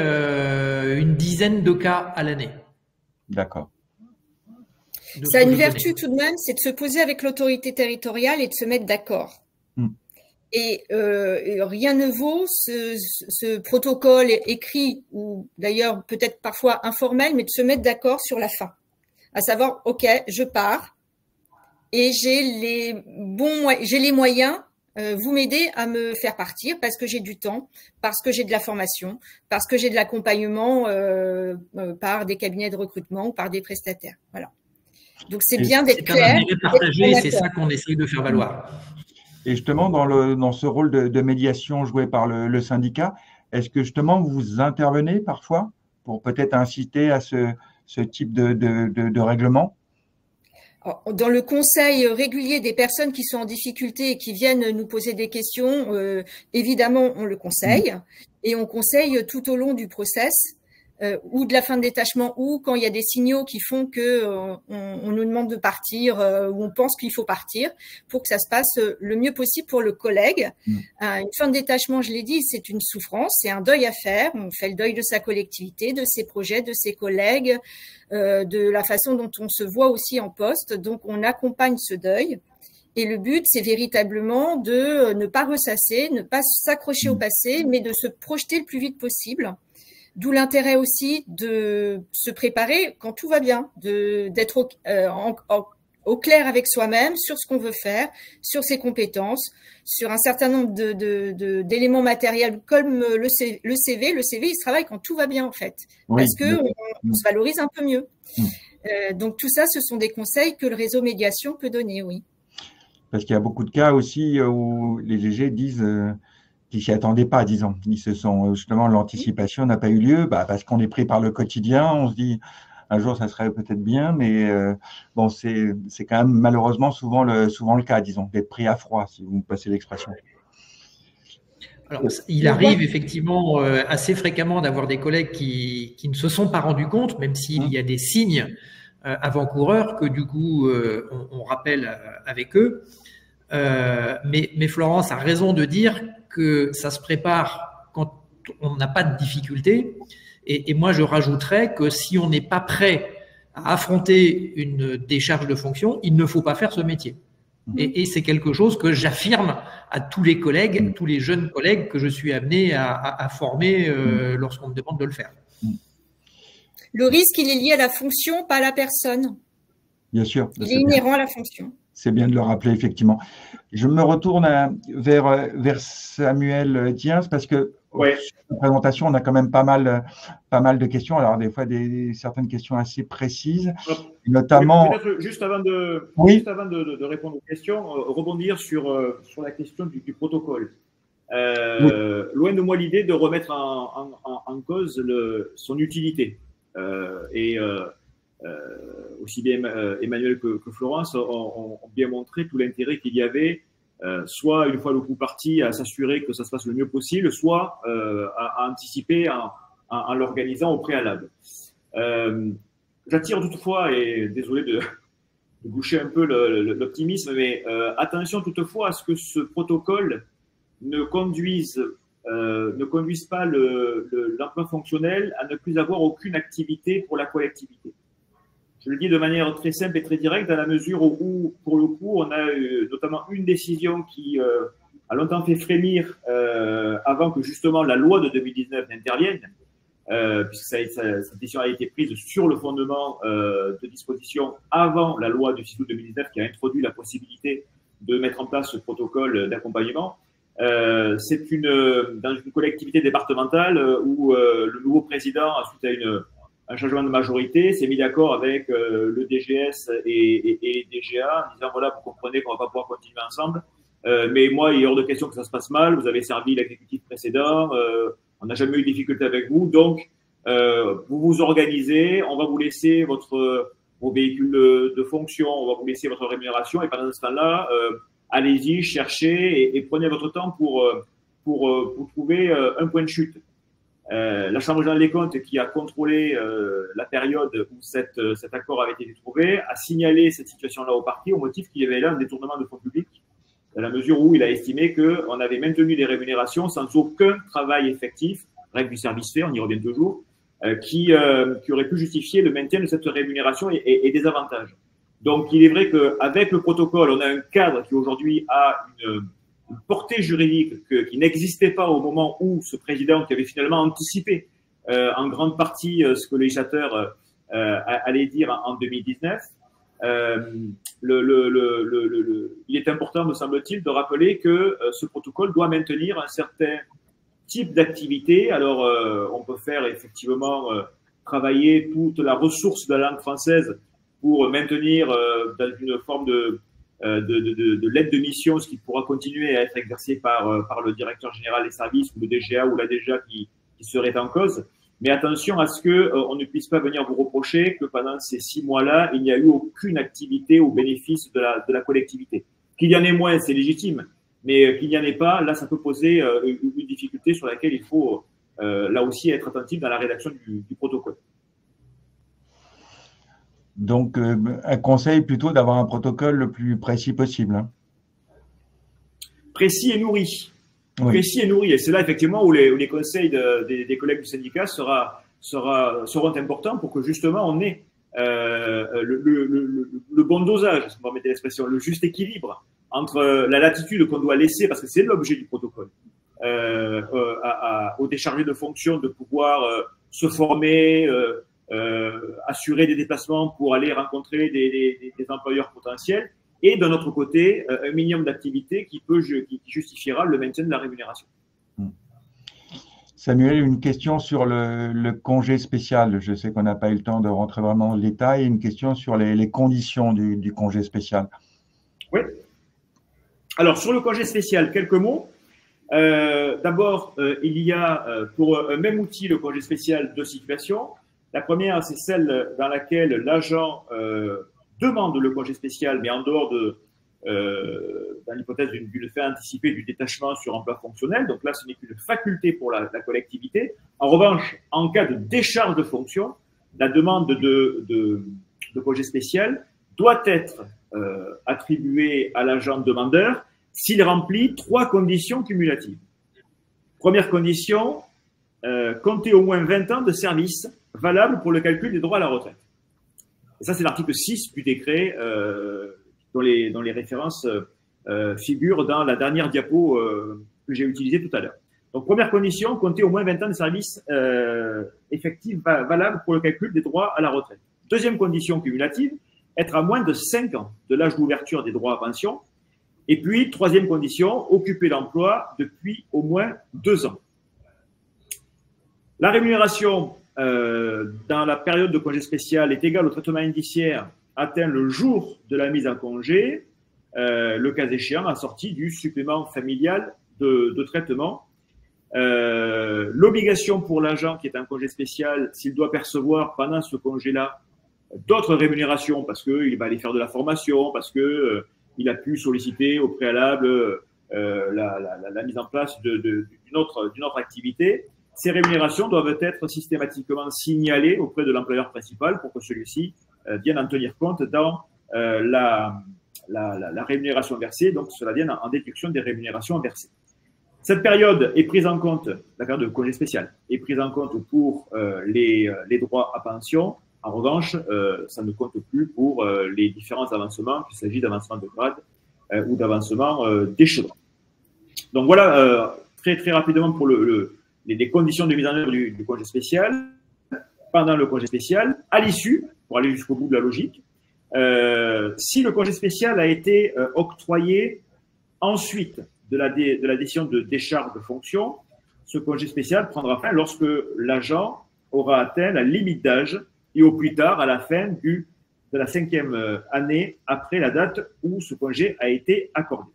une dizaine de cas à l'année. D'accord. Ça a une vertu tout de même, c'est de se poser avec l'autorité territoriale et de se mettre d'accord. Et rien ne vaut ce protocole écrit, ou d'ailleurs peut-être parfois informel, mais de se mettre d'accord sur la fin. À savoir, OK, je pars et j'ai les moyens vous m'aidez à me faire partir parce que j'ai du temps, parce que j'ai de la formation, parce que j'ai de l'accompagnement par des cabinets de recrutement ou par des prestataires. Voilà. Donc, c'est bien d'être clair. C'est un intérêt partagé, c'est ça qu'on essaye de faire valoir. Et justement, dans ce rôle de médiation joué par le syndicat, est-ce que justement vous intervenez parfois pour peut-être inciter à ce type de règlement? Dans le conseil régulier des personnes qui sont en difficulté et qui viennent nous poser des questions, évidemment, on le conseille et on conseille tout au long du process ou de la fin de détachement ou quand il y a des signaux qui font que on nous demande de partir ou on pense qu'il faut partir pour que ça se passe le mieux possible pour le collègue. Une fin de détachement, je l'ai dit, c'est une souffrance, c'est un deuil à faire. On fait le deuil de sa collectivité, de ses projets, de ses collègues, de la façon dont on se voit aussi en poste. Donc, on accompagne ce deuil. Et le but, c'est véritablement de ne pas ressasser, ne pas s'accrocher au passé, mais de se projeter le plus vite possible. D'où l'intérêt aussi de se préparer quand tout va bien, d'être au clair avec soi-même sur ce qu'on veut faire, sur ses compétences, sur un certain nombre d'éléments matériels comme le CV. Le CV, il se travaille quand tout va bien en fait, parce que on se valorise un peu mieux. Donc tout ça, ce sont des conseils que le réseau médiation peut donner, oui. Parce qu'il y a beaucoup de cas aussi où les GG disent qui s'y attendaient pas, disons. Ils se sont justement l'anticipation n'a pas eu lieu, parce qu'on est pris par le quotidien. On se dit un jour ça serait peut-être bien, mais bon c'est quand même malheureusement souvent le cas, disons, d'être pris à froid, si vous me passez l'expression. Alors, il arrive effectivement assez fréquemment d'avoir des collègues qui ne se sont pas rendus compte, même s'il y a des signes avant-coureurs que du coup on rappelle avec eux. Mais Florence a raison de dire que ça se prépare quand on n'a pas de difficulté. Et moi, je rajouterais que si on n'est pas prêt à affronter une décharge de fonction, il ne faut pas faire ce métier. Et c'est quelque chose que j'affirme à tous les collègues, tous les jeunes collègues que je suis amené à former lorsqu'on me demande de le faire. Le risque, il est lié à la fonction, pas à la personne. Bien sûr. Il est inhérent à la fonction. C'est bien de le rappeler, effectivement. Je me retourne vers Samuel Thiens parce que sur la présentation, on a quand même pas mal de questions. Alors, des fois, certaines questions assez précises, notamment… Peut-être juste avant de répondre aux questions, rebondir sur la question du protocole. Loin de moi l'idée de remettre en cause son utilité. Aussi bien Emmanuel que Florence ont bien montré tout l'intérêt qu'il y avait, soit une fois le coup parti, à s'assurer que ça se passe le mieux possible, soit à anticiper en l'organisant au préalable. J'attire toutefois, et désolé de boucher un peu l'optimisme, mais attention toutefois à ce que ce protocole ne conduise pas l'emploi fonctionnel à ne plus avoir aucune activité pour la collectivité. Je le dis de manière très simple et très directe, dans la mesure où, pour le coup, on a notamment une décision qui a longtemps fait frémir avant que justement la loi de 2019 n'intervienne, puisque cette décision a été prise sur le fondement de dispositions avant la loi du 6 août 2019 qui a introduit la possibilité de mettre en place ce protocole d'accompagnement. C'est dans une collectivité départementale où le nouveau président, suite à un changement de majorité, s'est mis d'accord avec le DGS et les DGA en disant voilà, vous comprenez qu'on va pas pouvoir continuer ensemble, mais moi il est hors de question que ça se passe mal, vous avez servi l'exécutif précédent, on n'a jamais eu de difficulté avec vous, donc vous vous organisez, on va vous laisser vos véhicules de fonction, on va vous laisser votre rémunération, et pendant ce temps-là, allez-y, cherchez et prenez votre temps pour trouver un point de chute. La Chambre générale des comptes, qui a contrôlé la période où cet accord avait été trouvé, a signalé cette situation-là au parquet au motif qu'il y avait là un détournement de fonds publics, dans la mesure où il a estimé qu'on avait maintenu les rémunérations sans aucun travail effectif, règle du service fait, on y revient toujours, qui aurait pu justifier le maintien de cette rémunération et des avantages. Donc, il est vrai qu'avec le protocole, on a un cadre qui aujourd'hui a une portée juridique qui n'existait pas au moment où ce président, qui avait finalement anticipé en grande partie ce que le législateur allait dire en 2019, il est important, me semble-t-il, de rappeler que ce protocole doit maintenir un certain type d'activité. Alors, on peut faire effectivement travailler toute la ressource de la langue française pour maintenir dans une forme de l'aide de mission, ce qui pourra continuer à être exercé par le directeur général des services ou le DGA ou la DGA qui serait en cause. Mais attention à ce qu'on ne puisse pas venir vous reprocher que pendant ces 6 mois-là, il n'y a eu aucune activité au bénéfice de la collectivité. Qu'il y en ait moins, c'est légitime, mais qu'il n'y en ait pas, là, ça peut poser une difficulté sur laquelle il faut là aussi être attentif dans la rédaction du protocole. Donc, un conseil plutôt d'avoir un protocole le plus précis possible. Hein. Précis et nourri. Oui. Précis et nourri. Et c'est là, effectivement, où les conseils des collègues du syndicat seront importants pour que, justement, on ait le bon dosage, si on va mettre l'expression, le juste équilibre entre la latitude qu'on doit laisser, parce que c'est l'objet du protocole, aux déchargés de fonction de pouvoir se former, assurer des déplacements pour aller rencontrer des employeurs potentiels, et d'un autre côté, un minimum d'activité qui justifiera le maintien de la rémunération. Samuel, une question sur le congé spécial. Je sais qu'on n'a pas eu le temps de rentrer vraiment dans le détail. Une question sur les conditions du congé spécial. Oui. Alors, sur le congé spécial, quelques mots. D'abord, il y a pour un même outil, le congé spécial, 2 situations. La première, c'est celle dans laquelle l'agent demande le congé spécial, mais en dehors dans l'hypothèse d'une fin anticipée du détachement sur emploi fonctionnel. Donc là, ce n'est qu'une faculté pour la collectivité. En revanche, en cas de décharge de fonction, la demande de congé spécial doit être attribuée à l'agent demandeur s'il remplit 3 conditions cumulatives. Première condition, compter au moins 20 ans de service valable pour le calcul des droits à la retraite. Et ça, c'est l'article 6 du décret dont les références figurent dans la dernière diapo que j'ai utilisée tout à l'heure. Donc, première condition, compter au moins 20 ans de service effectif valable pour le calcul des droits à la retraite. Deuxième condition cumulative, être à moins de 5 ans de l'âge d'ouverture des droits à pension. Et puis, troisième condition, occuper l'emploi depuis au moins 2 ans. La rémunération dans la période de congé spécial est égale au traitement indiciaire atteint le jour de la mise en congé, le cas échéant assorti du supplément familial de traitement. L'obligation pour l'agent qui est en congé spécial, s'il doit percevoir pendant ce congé-là d'autres rémunérations, parce qu'il va aller faire de la formation, parce que il a pu solliciter au préalable la mise en place d'une autre activité. Ces rémunérations doivent être systématiquement signalées auprès de l'employeur principal pour que celui-ci vienne en tenir compte dans la rémunération versée, donc cela vienne en déduction des rémunérations versées. Cette période est prise en compte, la période de congé spécial, est prise en compte pour les droits à pension. En revanche, ça ne compte plus pour les différents avancements, qu'il s'agit d'avancement de grade ou d'avancement d'échelon. Donc voilà, très rapidement pour les conditions de mise en œuvre du congé spécial, pendant le congé spécial, à l'issue, pour aller jusqu'au bout de la logique, si le congé spécial a été octroyé ensuite de la décision de décharge de fonction, ce congé spécial prendra fin lorsque l'agent aura atteint la limite d'âge et au plus tard à la fin de la 5e année après la date où ce congé a été accordé.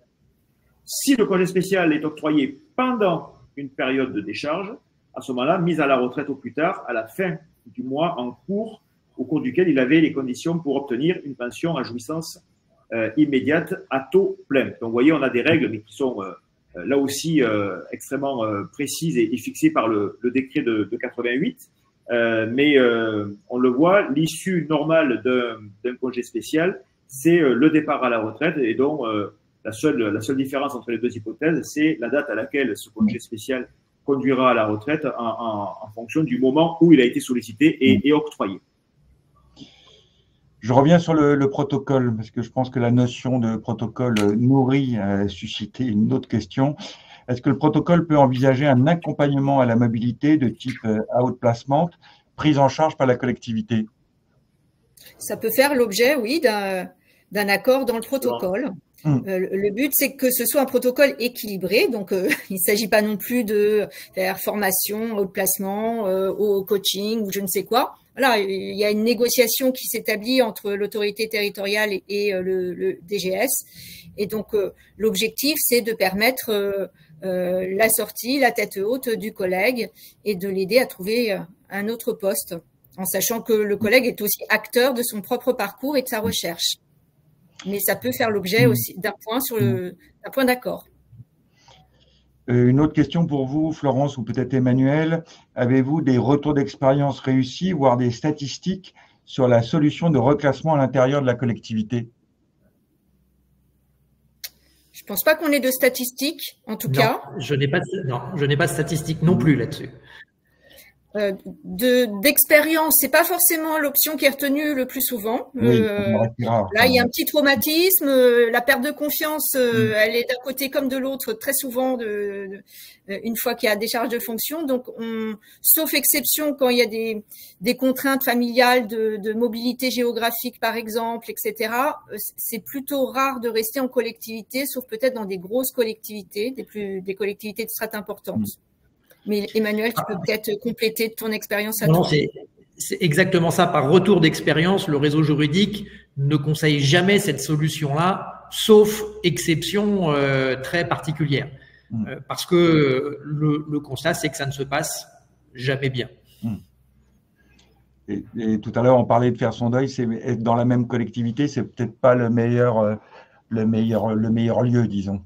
Si le congé spécial est octroyé pendant une période de décharge, à ce moment-là, mise à la retraite au plus tard, à la fin du mois en cours, au cours duquel il avait les conditions pour obtenir une pension à jouissance immédiate à taux plein. Donc, vous voyez, on a des règles, mais qui sont là aussi extrêmement précises et fixées par le décret de 88. Mais on le voit, l'issue normale d'un congé spécial, c'est le départ à la retraite, et donc la seule différence entre les deux hypothèses, c'est la date à laquelle ce congé spécial conduira à la retraite en fonction du moment où il a été sollicité et octroyé. Je reviens sur le protocole, parce que je pense que la notion de protocole nourrit a suscité une autre question. Est-ce que le protocole peut envisager un accompagnement à la mobilité de type outplacement, prise en charge par la collectivité? Ça peut faire l'objet, oui, d'un accord dans le protocole. Le but, c'est que ce soit un protocole équilibré. Donc, il ne s'agit pas non plus de faire formation au placement, au coaching ou je ne sais quoi. Voilà, il y a une négociation qui s'établit entre l'autorité territoriale et le DGS. Et donc, l'objectif, c'est de permettre la sortie, la tête haute du collègue et de l'aider à trouver un autre poste, en sachant que le collègue est aussi acteur de son propre parcours et de sa recherche. Mais ça peut faire l'objet aussi d'un point d'accord. Une autre question pour vous, Florence, ou peut-être Emmanuel. Avez-vous des retours d'expérience réussis, voire des statistiques sur la solution de reclassement à l'intérieur de la collectivité? Je ne pense pas qu'on ait de statistiques, en tout cas. Je n'ai pas de statistiques non plus là-dessus. D'expérience, c'est pas forcément l'option qui est retenue le plus souvent. Oui, là, il y a un petit traumatisme, la perte de confiance, elle est d'un côté comme de l'autre très souvent une fois qu'il y a des charges de fonction. Donc, sauf exception quand il y a des contraintes familiales de mobilité géographique, par exemple, etc. C'est plutôt rare de rester en collectivité, sauf peut-être dans des grosses collectivités, des collectivités de strate importante. Mais Emmanuel, tu peux peut-être compléter ton expérience à toi. Non, c'est exactement ça. Par retour d'expérience, le réseau juridique ne conseille jamais cette solution-là, sauf exception très particulière. Parce que le constat, c'est que ça ne se passe jamais bien. Et tout à l'heure, on parlait de faire son deuil, c'est être dans la même collectivité, c'est peut-être pas le meilleur lieu, disons.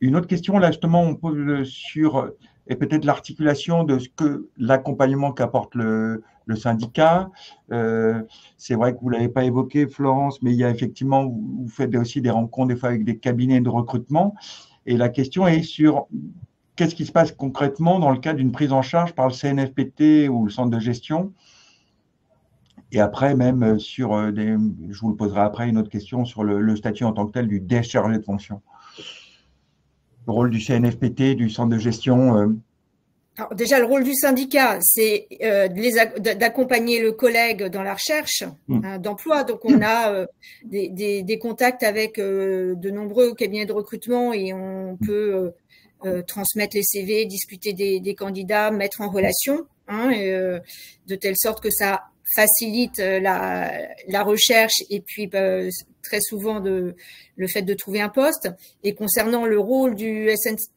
Une autre question, là, justement, on pose sur, et peut-être l'articulation de ce que l'accompagnement qu'apporte le syndicat. C'est vrai que vous ne l'avez pas évoqué, Florence, mais il y a effectivement, vous faites aussi des rencontres, des fois, avec des cabinets de recrutement. Et la question est sur qu'est-ce qui se passe concrètement dans le cas d'une prise en charge par le CNFPT ou le centre de gestion. Et après, même sur je vous le poserai après, une autre question sur le statut en tant que tel du déchargé de fonction. Le rôle du CNFPT, du centre de gestion. Alors déjà, le rôle du syndicat, c'est d'accompagner le collègue dans la recherche d'emploi. Donc, on a des contacts avec de nombreux cabinets de recrutement et on peut transmettre les CV, discuter des candidats, mettre en relation, de telle sorte que ça facilite la recherche et puis très souvent le fait de trouver un poste. Et concernant le rôle du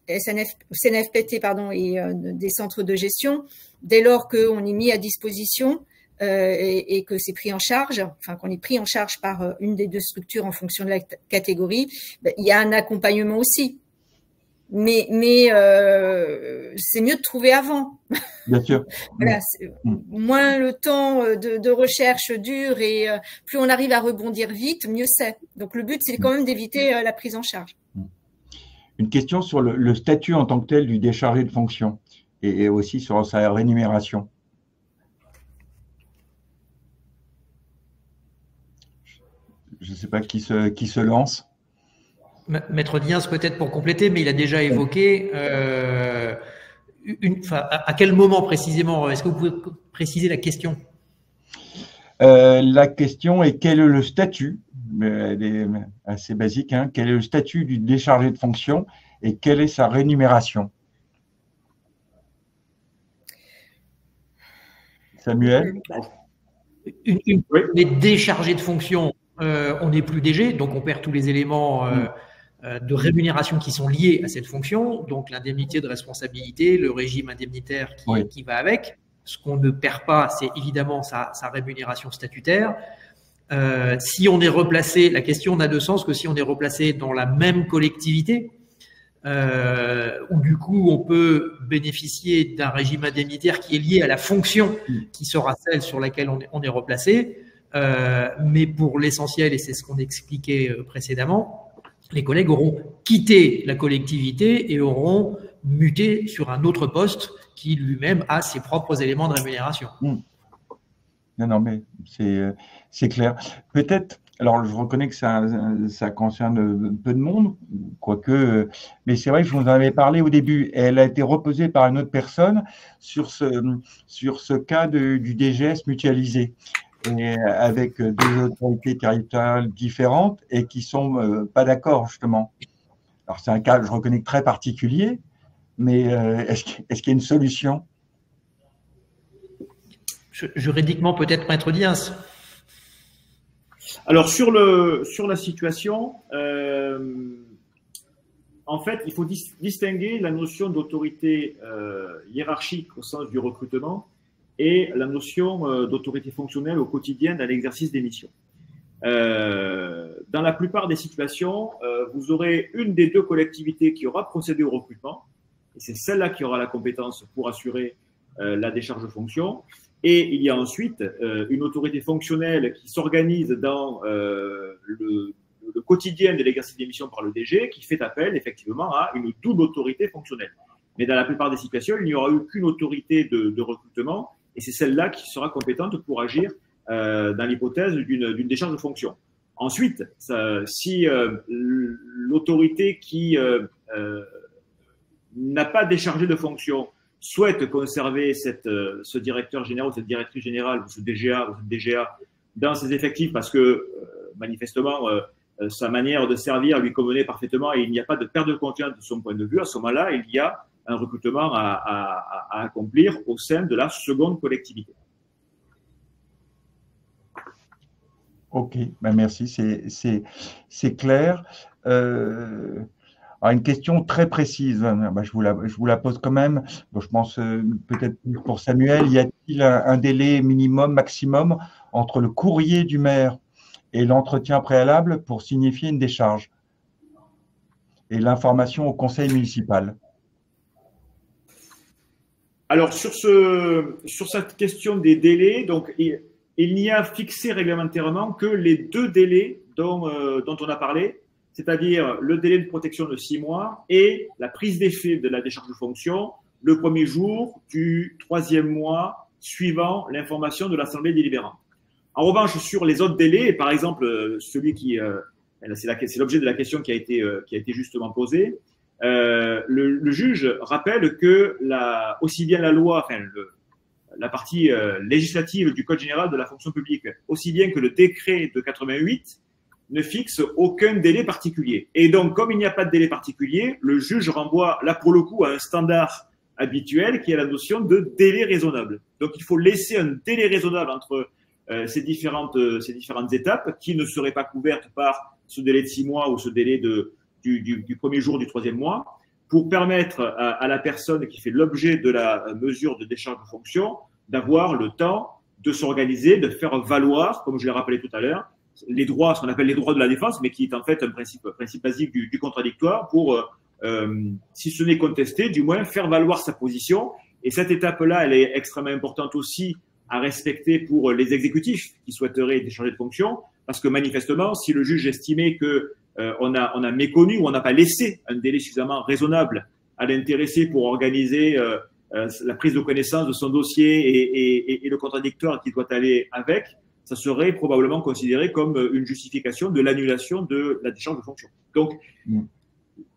CNFPT et des centres de gestion, dès lors qu'on est mis à disposition et que c'est pris en charge, enfin qu'on est pris en charge par une des deux structures en fonction de la catégorie, il y a un accompagnement aussi. Mais c'est mieux de trouver avant. Bien sûr. Voilà, moins le temps de recherche dure et plus on arrive à rebondir vite, mieux c'est. Donc le but, c'est quand même d'éviter la prise en charge. Une question sur le statut en tant que tel du déchargé de fonction et aussi sur sa rémunération. Je ne sais pas qui se lance. Maître Diens, peut-être pour compléter, mais il a déjà évoqué à quel moment précisément? Est-ce que vous pouvez préciser la question? La question est quel est le statut, elle est assez basique, quel est le statut du déchargé de fonction et quelle est sa rémunération? Samuel? Les déchargés de fonction, on n'est plus DG, donc on perd tous les éléments de rémunération qui sont liés à cette fonction, donc l'indemnité de responsabilité, le régime indemnitaire qui va avec. Ce qu'on ne perd pas, c'est évidemment sa rémunération statutaire. Si on est replacé, la question n'a de sens que si on est replacé dans la même collectivité, où du coup on peut bénéficier d'un régime indemnitaire qui est lié à la fonction qui sera celle sur laquelle on est replacé. Mais pour l'essentiel, et c'est ce qu'on expliquait précédemment, les collègues auront quitté la collectivité et auront muté sur un autre poste qui lui-même a ses propres éléments de rémunération. Non, mais c'est clair. Peut-être alors, je reconnais que ça concerne peu de monde, quoique, mais c'est vrai que je vous en avais parlé au début. Elle a été reposée par une autre personne sur ce cas du DGS mutualisé, et avec deux autorités territoriales différentes et qui sont pas d'accord, justement. Alors, c'est un cas, je reconnais, très particulier, mais est-ce qu'il y a une solution? Juridiquement, peut-être, Maître Diens. Alors, sur la situation, en fait, il faut distinguer la notion d'autorité hiérarchique au sens du recrutement et la notion d'autorité fonctionnelle au quotidien dans l'exercice des missions. Dans la plupart des situations, vous aurez une des deux collectivités qui aura procédé au recrutement, et c'est celle-là qui aura la compétence pour assurer la décharge de fonction. Et il y a ensuite une autorité fonctionnelle qui s'organise dans le quotidien de l'exercice des missions par le DG, qui fait appel effectivement à une double autorité fonctionnelle. Mais dans la plupart des situations, il n'y aura eu qu'une autorité de recrutement, et c'est celle-là qui sera compétente pour agir dans l'hypothèse d'une décharge de fonction. Ensuite, si l'autorité qui n'a pas déchargé de fonction souhaite conserver ce directeur général ou cette directrice générale ou ce DGA ou cette DGA dans ses effectifs parce que manifestement sa manière de servir lui convenait parfaitement et il n'y a pas de perte de confiance de son point de vue, à ce moment-là, il y a un recrutement à accomplir au sein de la seconde collectivité. Ok, ben merci, c'est clair. Alors une question très précise, ben je vous la pose quand même. Bon, je pense peut-être pour Samuel, y a-t-il un délai minimum, maximum entre le courrier du maire et l'entretien préalable pour signifier une décharge et l'information au conseil municipal? Alors sur cette question des délais, donc il n'y a fixé réglementairement que les deux délais dont on a parlé, c'est-à-dire le délai de protection de 6 mois et la prise d'effet de la décharge de fonction le premier jour du 3e mois suivant l'information de l'Assemblée délibérante. En revanche, sur les autres délais, par exemple, celui c'est l'objet de la question qui a été justement posée, le juge rappelle que aussi bien la loi, la partie législative du Code général de la fonction publique, aussi bien que le décret de 88, ne fixe aucun délai particulier. Et donc, comme il n'y a pas de délai particulier, le juge renvoie là pour le coup à un standard habituel qui est la notion de délai raisonnable. Donc, il faut laisser un délai raisonnable entre ces différentes étapes qui ne seraient pas couvertes par ce délai de 6 mois ou ce délai du premier jour du 3e mois pour permettre à la personne qui fait l'objet de la mesure de décharge de fonction d'avoir le temps de s'organiser, de faire valoir, comme je l'ai rappelé tout à l'heure, les droits, ce qu'on appelle les droits de la défense, mais qui est en fait un principe basique du contradictoire pour, si ce n'est contesté, du moins faire valoir sa position. Et cette étape-là, elle est extrêmement importante aussi à respecter pour les exécutifs qui souhaiteraient décharger de fonction, parce que manifestement, si le juge estimait que on a méconnu ou on n'a pas laissé un délai suffisamment raisonnable à l'intéressé pour organiser la prise de connaissance de son dossier et le contradictoire qui doit aller avec, ça serait probablement considéré comme une justification de l'annulation de la décharge de fonction. Donc,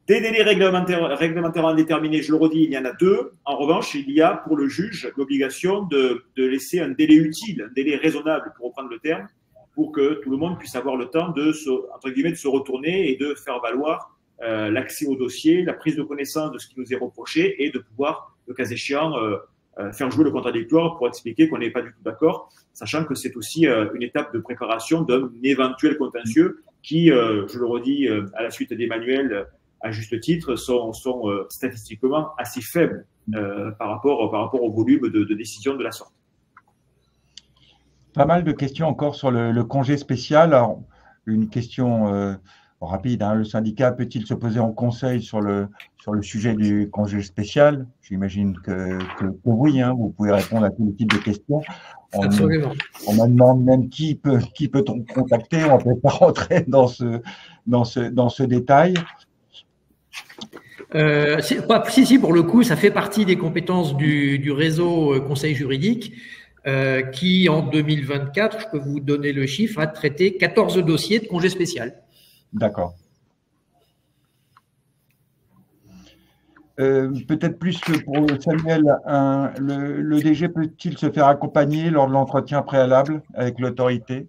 des délais réglementairement déterminés, je le redis, il y en a 2. En revanche, il y a pour le juge l'obligation de laisser un délai utile, un délai raisonnable, pour reprendre le terme, pour que tout le monde puisse avoir le temps de se retourner et de faire valoir l'accès au dossier, la prise de connaissance de ce qui nous est reproché et de pouvoir, le cas échéant, faire jouer le contradictoire pour expliquer qu'on n'est pas du tout d'accord, sachant que c'est aussi une étape de préparation d'un éventuel contentieux qui, je le redis, à la suite des manuels, à juste titre, sont statistiquement assez faibles par rapport au volume de décisions de la sorte. Pas mal de questions encore sur le congé spécial. Alors, une question rapide, hein. Le syndicat peut-il se poser en conseil sur le sujet du congé spécial? J'imagine que oui, hein, vous pouvez répondre à tous les types de questions. Absolument. On me demande même qui peut-on contacter. On ne peut pas rentrer dans ce détail. Si, pour le coup, ça fait partie des compétences du réseau conseil juridique. qui en 2024, je peux vous donner le chiffre, a traité 14 dossiers de congé spécial. D'accord. Peut-être plus pour Samuel, le DG peut-il se faire accompagner lors de l'entretien préalable avec l'autorité?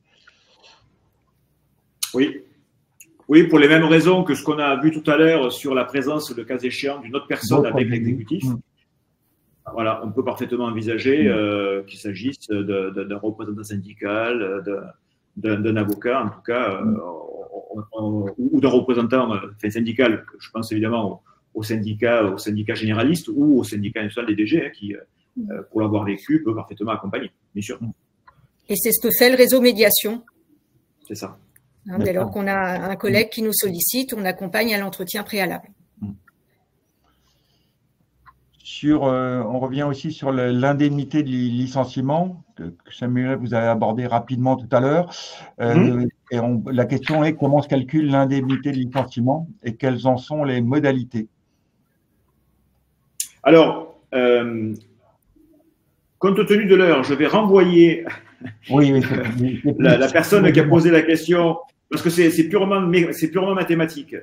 Oui. Oui, pour les mêmes raisons que ce qu'on a vu tout à l'heure sur la présence, le cas échéant, d'une autre personne avec l'exécutif. Voilà, on peut parfaitement envisager qu'il s'agisse d'un représentant syndical, d'un avocat, en tout cas, ou d'un représentant syndical. Je pense évidemment au syndicat généraliste ou au syndicat national des DG, qui, pour l'avoir vécu, peut parfaitement accompagner, bien sûr. Et c'est ce que fait le réseau médiation. C'est ça. Dès lors qu'on a un collègue qui nous sollicite, on accompagne à l'entretien préalable. On revient aussi sur l'indemnité de licenciement, que Samuel, vous avez abordé rapidement tout à l'heure. Et la question est comment se calcule l'indemnité de licenciement et quelles en sont les modalités? Alors, compte tenu de l'heure, je vais renvoyer la personne qui a posé la question, parce que c'est purement mathématique.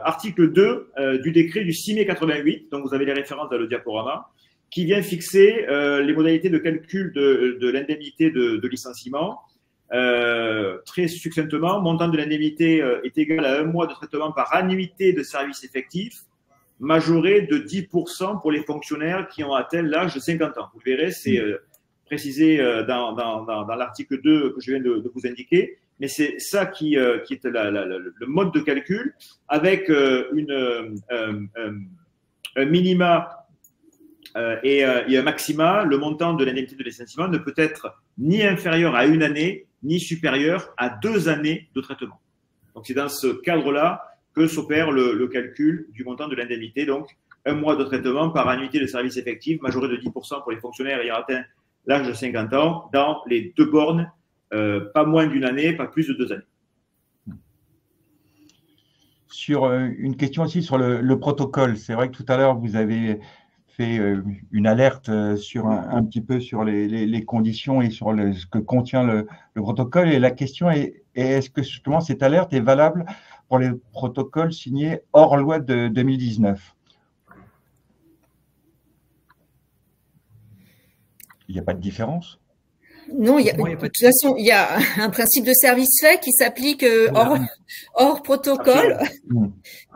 Article 2 du décret du 6 mai 88, donc vous avez les références dans le diaporama, qui vient fixer les modalités de calcul de l'indemnité de licenciement. Très succinctement, montant de l'indemnité est égal à 1 mois de traitement par annuité de service effectif, majoré de 10% pour les fonctionnaires qui ont atteint l'âge de 50 ans. Vous verrez, c'est précisé dans l'article 2 que je viens de vous indiquer, mais c'est ça qui est le mode de calcul, avec un minima et un maxima. Le montant de l'indemnité de licenciement ne peut être ni inférieur à 1 année, ni supérieur à 2 années de traitement. Donc, c'est dans ce cadre-là que s'opère le calcul du montant de l'indemnité. Donc, 1 mois de traitement par annuité de service effectif, majoré de 10% pour les fonctionnaires ayant atteint l'âge de 50 ans, dans les 2 bornes, pas moins d'1 année, pas plus de 2 années. Sur une question aussi sur le protocole, c'est vrai que tout à l'heure, vous avez fait une alerte sur un petit peu sur les conditions et sur ce que contient le protocole. Et la question est, est-ce que justement cette alerte est valable pour les protocoles signés hors loi de 2019? Il n'y a pas de différence? Non, de toute façon, il y a un principe de service fait qui s'applique hors protocole.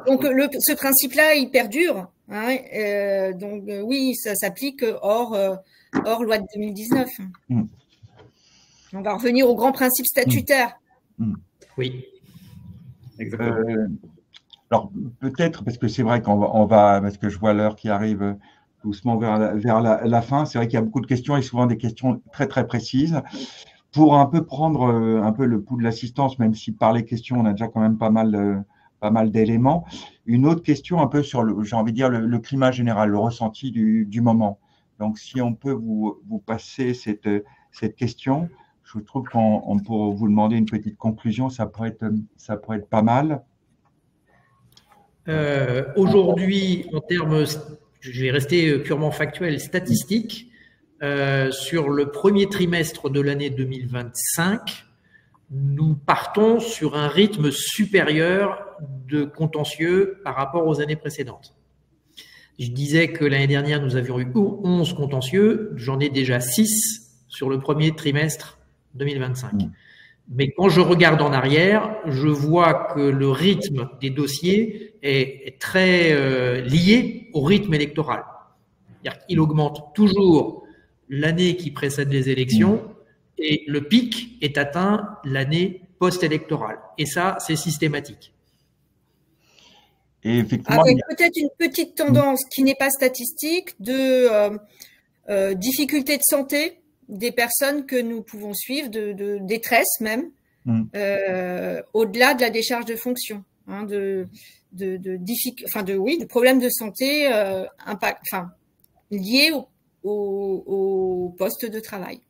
Donc, ce principe-là, il perdure. Hein, donc, oui, ça s'applique hors loi de 2019. On va revenir au grand principe statutaire. Oui. Exactement. Alors, peut-être, parce que c'est vrai qu'on va, parce que je vois l'heure qui arrive doucement vers la fin, c'est vrai qu'il y a beaucoup de questions et souvent des questions très, très précises. Pour un peu prendre un peu le pouls de l'assistance, même si par les questions, on a déjà quand même pas mal d'éléments. Une autre question un peu sur, j'ai envie de dire, le climat général, le ressenti du moment. Donc, si on peut vous passer cette question, je trouve qu'on pourrait vous demander une petite conclusion, ça pourrait être pas mal. Aujourd'hui, en termes, je vais rester purement factuel, statistiques, sur le premier trimestre de l'année 2025, nous partons sur un rythme supérieur de contentieux par rapport aux années précédentes. Je disais que l'année dernière, nous avions eu 11 contentieux, j'en ai déjà 6 sur le premier trimestre 2025. Mais quand je regarde en arrière, je vois que le rythme des dossiers est très lié au rythme électoral. C'est-à-dire qu'il augmente toujours l'année qui précède les élections et le pic est atteint l'année post-électorale. Et ça, c'est systématique. Et effectivement, avec peut-être une petite tendance qui n'est pas statistique de difficultés de santé des personnes que nous pouvons suivre, de détresse même, au-delà de la décharge de fonction, hein, de problèmes de santé liés au poste de travail.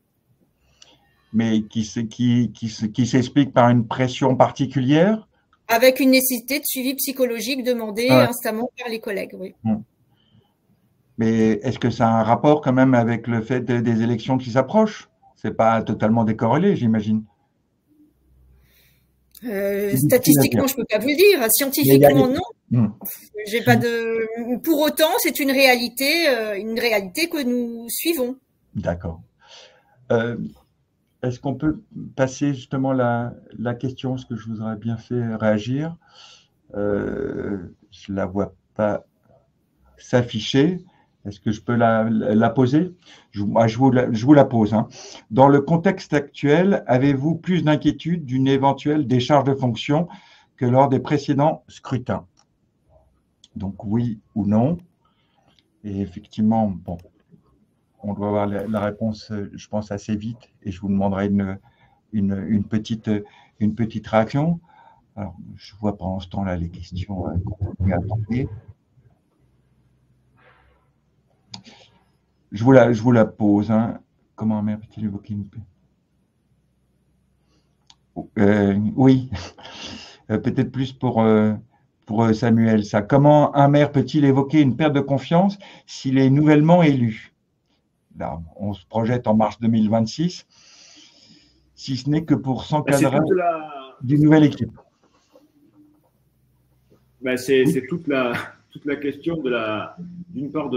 Mais qui s'explique par une pression particulière? Avec une nécessité de suivi psychologique demandé instamment par les collègues, oui. Mais est-ce que ça a un rapport quand même avec le fait des élections qui s'approchent? C'est pas totalement décorrélé, j'imagine. Statistiquement, je peux pas vous le dire. Scientifiquement, non. J'ai pas de. Pour autant, c'est une réalité que nous suivons. D'accord. Est-ce qu'on peut passer justement la question, ce que je voudrais bien fait réagir? Je la vois pas s'afficher. Est-ce que je peux la poser? Je vous la pose. Hein. Dans le contexte actuel, avez-vous plus d'inquiétude d'une éventuelle décharge de fonction que lors des précédents scrutins? Donc oui ou non. Et effectivement, bon, on doit avoir la réponse, je pense, assez vite. Et je vous demanderai une petite réaction. Alors, je vois pendant ce temps-là les questions qu'on peut attendre. Je vous la pose. Hein. Comment un maire peut-il évoquer une paix? Oui, peut-être plus pour Samuel. Ça. Comment un maire peut-il évoquer une perte de confiance s'il est nouvellement élu? Là, on se projette en mars 2026, si ce n'est que pour s'encadrer d'une nouvelle équipe. C'est toute la question d'une part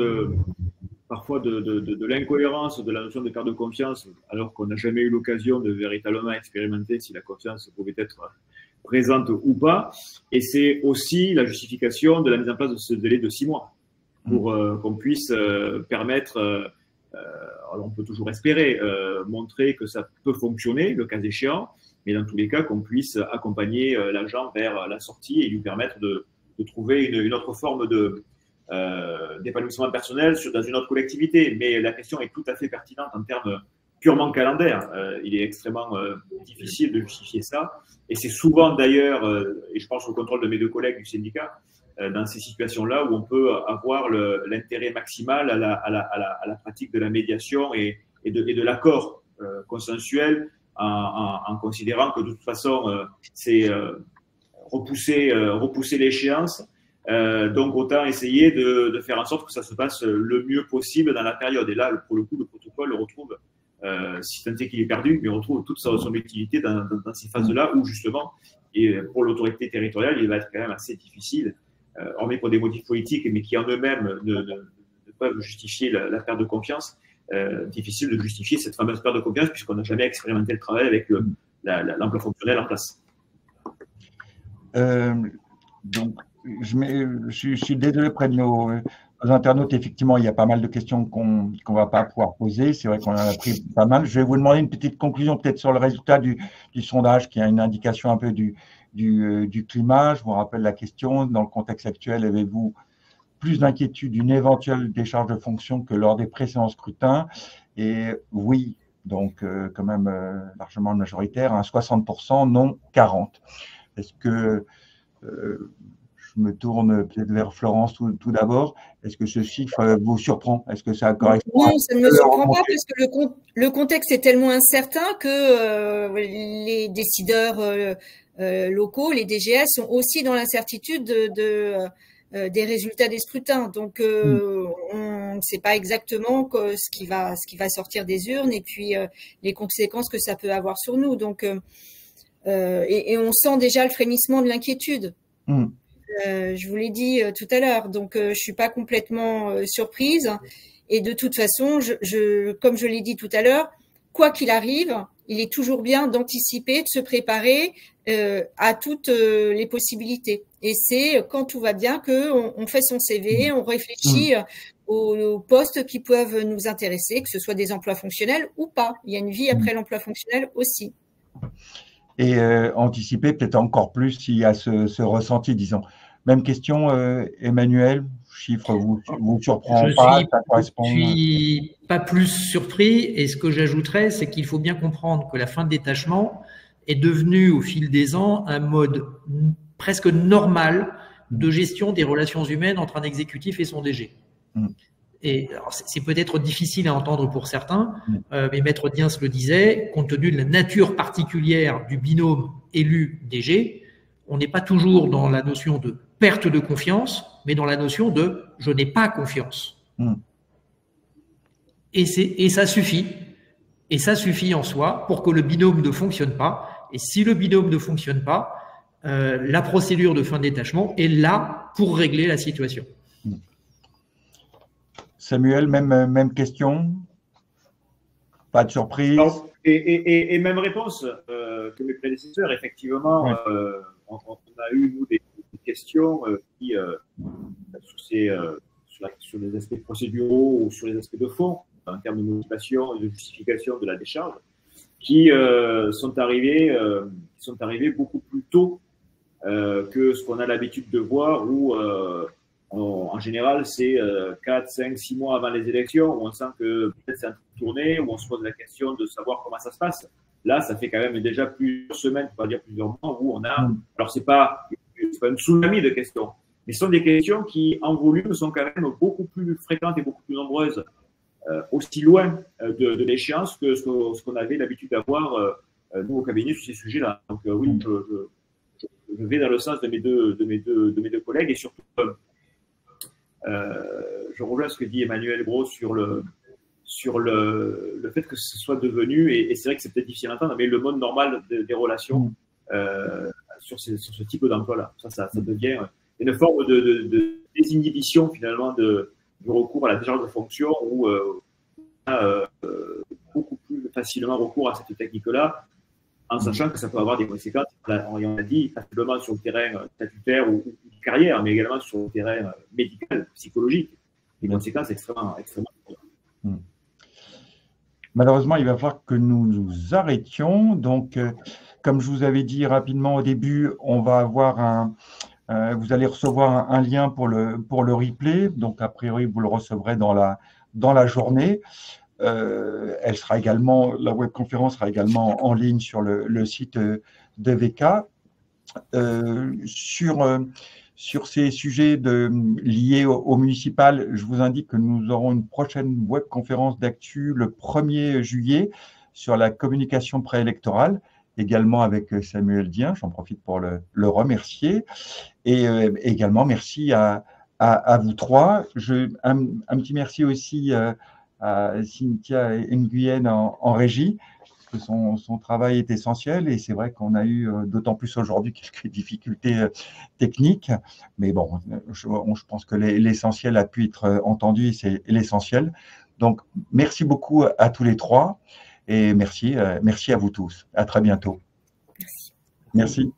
parfois de l'incohérence de la notion de perte de confiance, alors qu'on n'a jamais eu l'occasion de véritablement expérimenter si la confiance pouvait être présente ou pas. Et c'est aussi la justification de la mise en place de ce délai de 6 mois pour qu'on puisse permettre, alors on peut toujours espérer, montrer que ça peut fonctionner, le cas échéant, mais dans tous les cas, qu'on puisse accompagner l'agent vers la sortie et lui permettre de trouver une autre forme d'épanouissement personnel dans une autre collectivité. Mais la question est tout à fait pertinente en termes purement calendaires. Il est extrêmement difficile de justifier ça. Et c'est souvent d'ailleurs, et je pense au contrôle de mes 2 collègues du syndicat, dans ces situations-là où on peut avoir l'intérêt maximal à la pratique de la médiation et de l'accord consensuel en considérant que de toute façon, c'est repousser l'échéance. Donc, autant essayer de faire en sorte que ça se passe le mieux possible dans la période. Et là, pour le coup, le protocole retrouve, si tant est qu'il est perdu, mais on retrouve toute son utilité dans ces phases-là où, justement, et pour l'autorité territoriale, il va être quand même assez difficile, hormis pour des motifs politiques, mais qui en eux-mêmes ne peuvent justifier la perte de confiance, difficile de justifier cette fameuse perte de confiance puisqu'on n'a jamais expérimenté le travail avec l'emploi fonctionnel en place. Donc, je suis désolé auprès de nos internautes. Effectivement, il y a pas mal de questions qu'on ne va pas pouvoir poser. C'est vrai qu'on en a pris pas mal. Je vais vous demander une petite conclusion peut-être sur le résultat du sondage qui a une indication un peu du climat. Je vous rappelle la question. Dans le contexte actuel, avez-vous plus d'inquiétude d'une éventuelle décharge de fonction que lors des précédents scrutins? Et oui, donc quand même largement majoritaire, hein, 60%, non 40%. Est-ce que je me tourne peut-être vers Florence tout d'abord. Est-ce que ce chiffre vous surprend? Est-ce que ça correspond? Non, ça ne me surprend pas parce que le contexte est tellement incertain que les décideurs locaux, les DGS, sont aussi dans l'incertitude des résultats des scrutins. Donc, on ne sait pas exactement ce qui va sortir des urnes et puis les conséquences que ça peut avoir sur nous. Donc, et on sent déjà le frémissement de l'inquiétude. Je vous l'ai dit tout à l'heure, donc je suis pas complètement surprise. Et de toute façon, comme je l'ai dit tout à l'heure, quoi qu'il arrive, il est toujours bien d'anticiper, de se préparer à toutes les possibilités. Et c'est quand tout va bien qu'on fait son CV, on réfléchit aux postes qui peuvent nous intéresser, que ce soit des emplois fonctionnels ou pas. Il y a une vie après l'emploi fonctionnel aussi. Et anticiper peut-être encore plus s'il y a ce ressenti, disons. Même question, Emmanuel, chiffre vous surprend pas, ça correspond. Je ne suis pas plus surpris, et ce que j'ajouterais, c'est qu'il faut bien comprendre que la fin de détachement est devenue au fil des ans un mode presque normal de gestion des relations humaines entre un exécutif et son DG. Et c'est peut-être difficile à entendre pour certains, mais Maître Diens le disait, compte tenu de la nature particulière du binôme élu-DG, on n'est pas toujours dans la notion de perte de confiance, mais dans la notion de « je n'ai pas confiance ». Et ça suffit. Et ça suffit en soi pour que le binôme ne fonctionne pas. Et si le binôme ne fonctionne pas, la procédure de fin de détachement est là pour régler la situation. Samuel, même question? Pas de surprise? Alors, et même réponse que mes prédécesseurs, effectivement, ouais. On a eu, nous, des questions qui, sur les aspects procéduraux ou sur les aspects de fond, en termes de motivation et de justification de la décharge, qui sont arrivés beaucoup plus tôt que ce qu'on a l'habitude de voir, où en général c'est 4, 5, 6 mois avant les élections, où on sent que peut-être c'est un truc tourné, où on se pose la question de savoir comment ça se passe. Là, ça fait quand même déjà plusieurs semaines, pour pas dire plusieurs mois, où on a, alors c'est pas une tsunami de questions, mais ce sont des questions qui, en volume, sont quand même beaucoup plus fréquentes et beaucoup plus nombreuses, aussi loin de l'échéance que ce qu'on avait l'habitude d'avoir nous au cabinet sur ces sujets-là. Donc oui, je vais dans le sens de mes deux collègues, et surtout je rejoins ce que dit Emmanuel Gros sur le fait que ce soit devenu, et c'est vrai que c'est peut-être difficile à entendre, mais le mode normal des relations sur ce type d'emploi-là. Ça devient une forme de désinhibition finalement du recours à la décharge de fonction, où on a beaucoup plus facilement recours à cette technique-là, en sachant que ça peut avoir des conséquences, on a dit, pas simplement sur le terrain statutaire ou de carrière, mais également sur le terrain médical, psychologique, des conséquences extrêmement importantes. Malheureusement, il va falloir que nous nous arrêtions. Donc, comme je vous avais dit rapidement au début, on va avoir vous allez recevoir un lien pour le replay. Donc, a priori, vous le recevrez dans la journée. Elle sera également, la webconférence sera également en ligne sur le site de VK. Sur ces sujets liés au municipal, je vous indique que nous aurons une prochaine webconférence d'actu le 1er juillet sur la communication préélectorale, également avec Samuel Dien. J'en profite pour le remercier. Et également, merci à vous trois. Un petit merci aussi à Cynthia Nguyen en régie, parce que son travail est essentiel, et c'est vrai qu'on a eu d'autant plus aujourd'hui quelques difficultés techniques, mais bon, je pense que l'essentiel a pu être entendu, et c'est l'essentiel. Donc, merci beaucoup à tous les trois, et merci à vous tous. À très bientôt. Merci. Merci.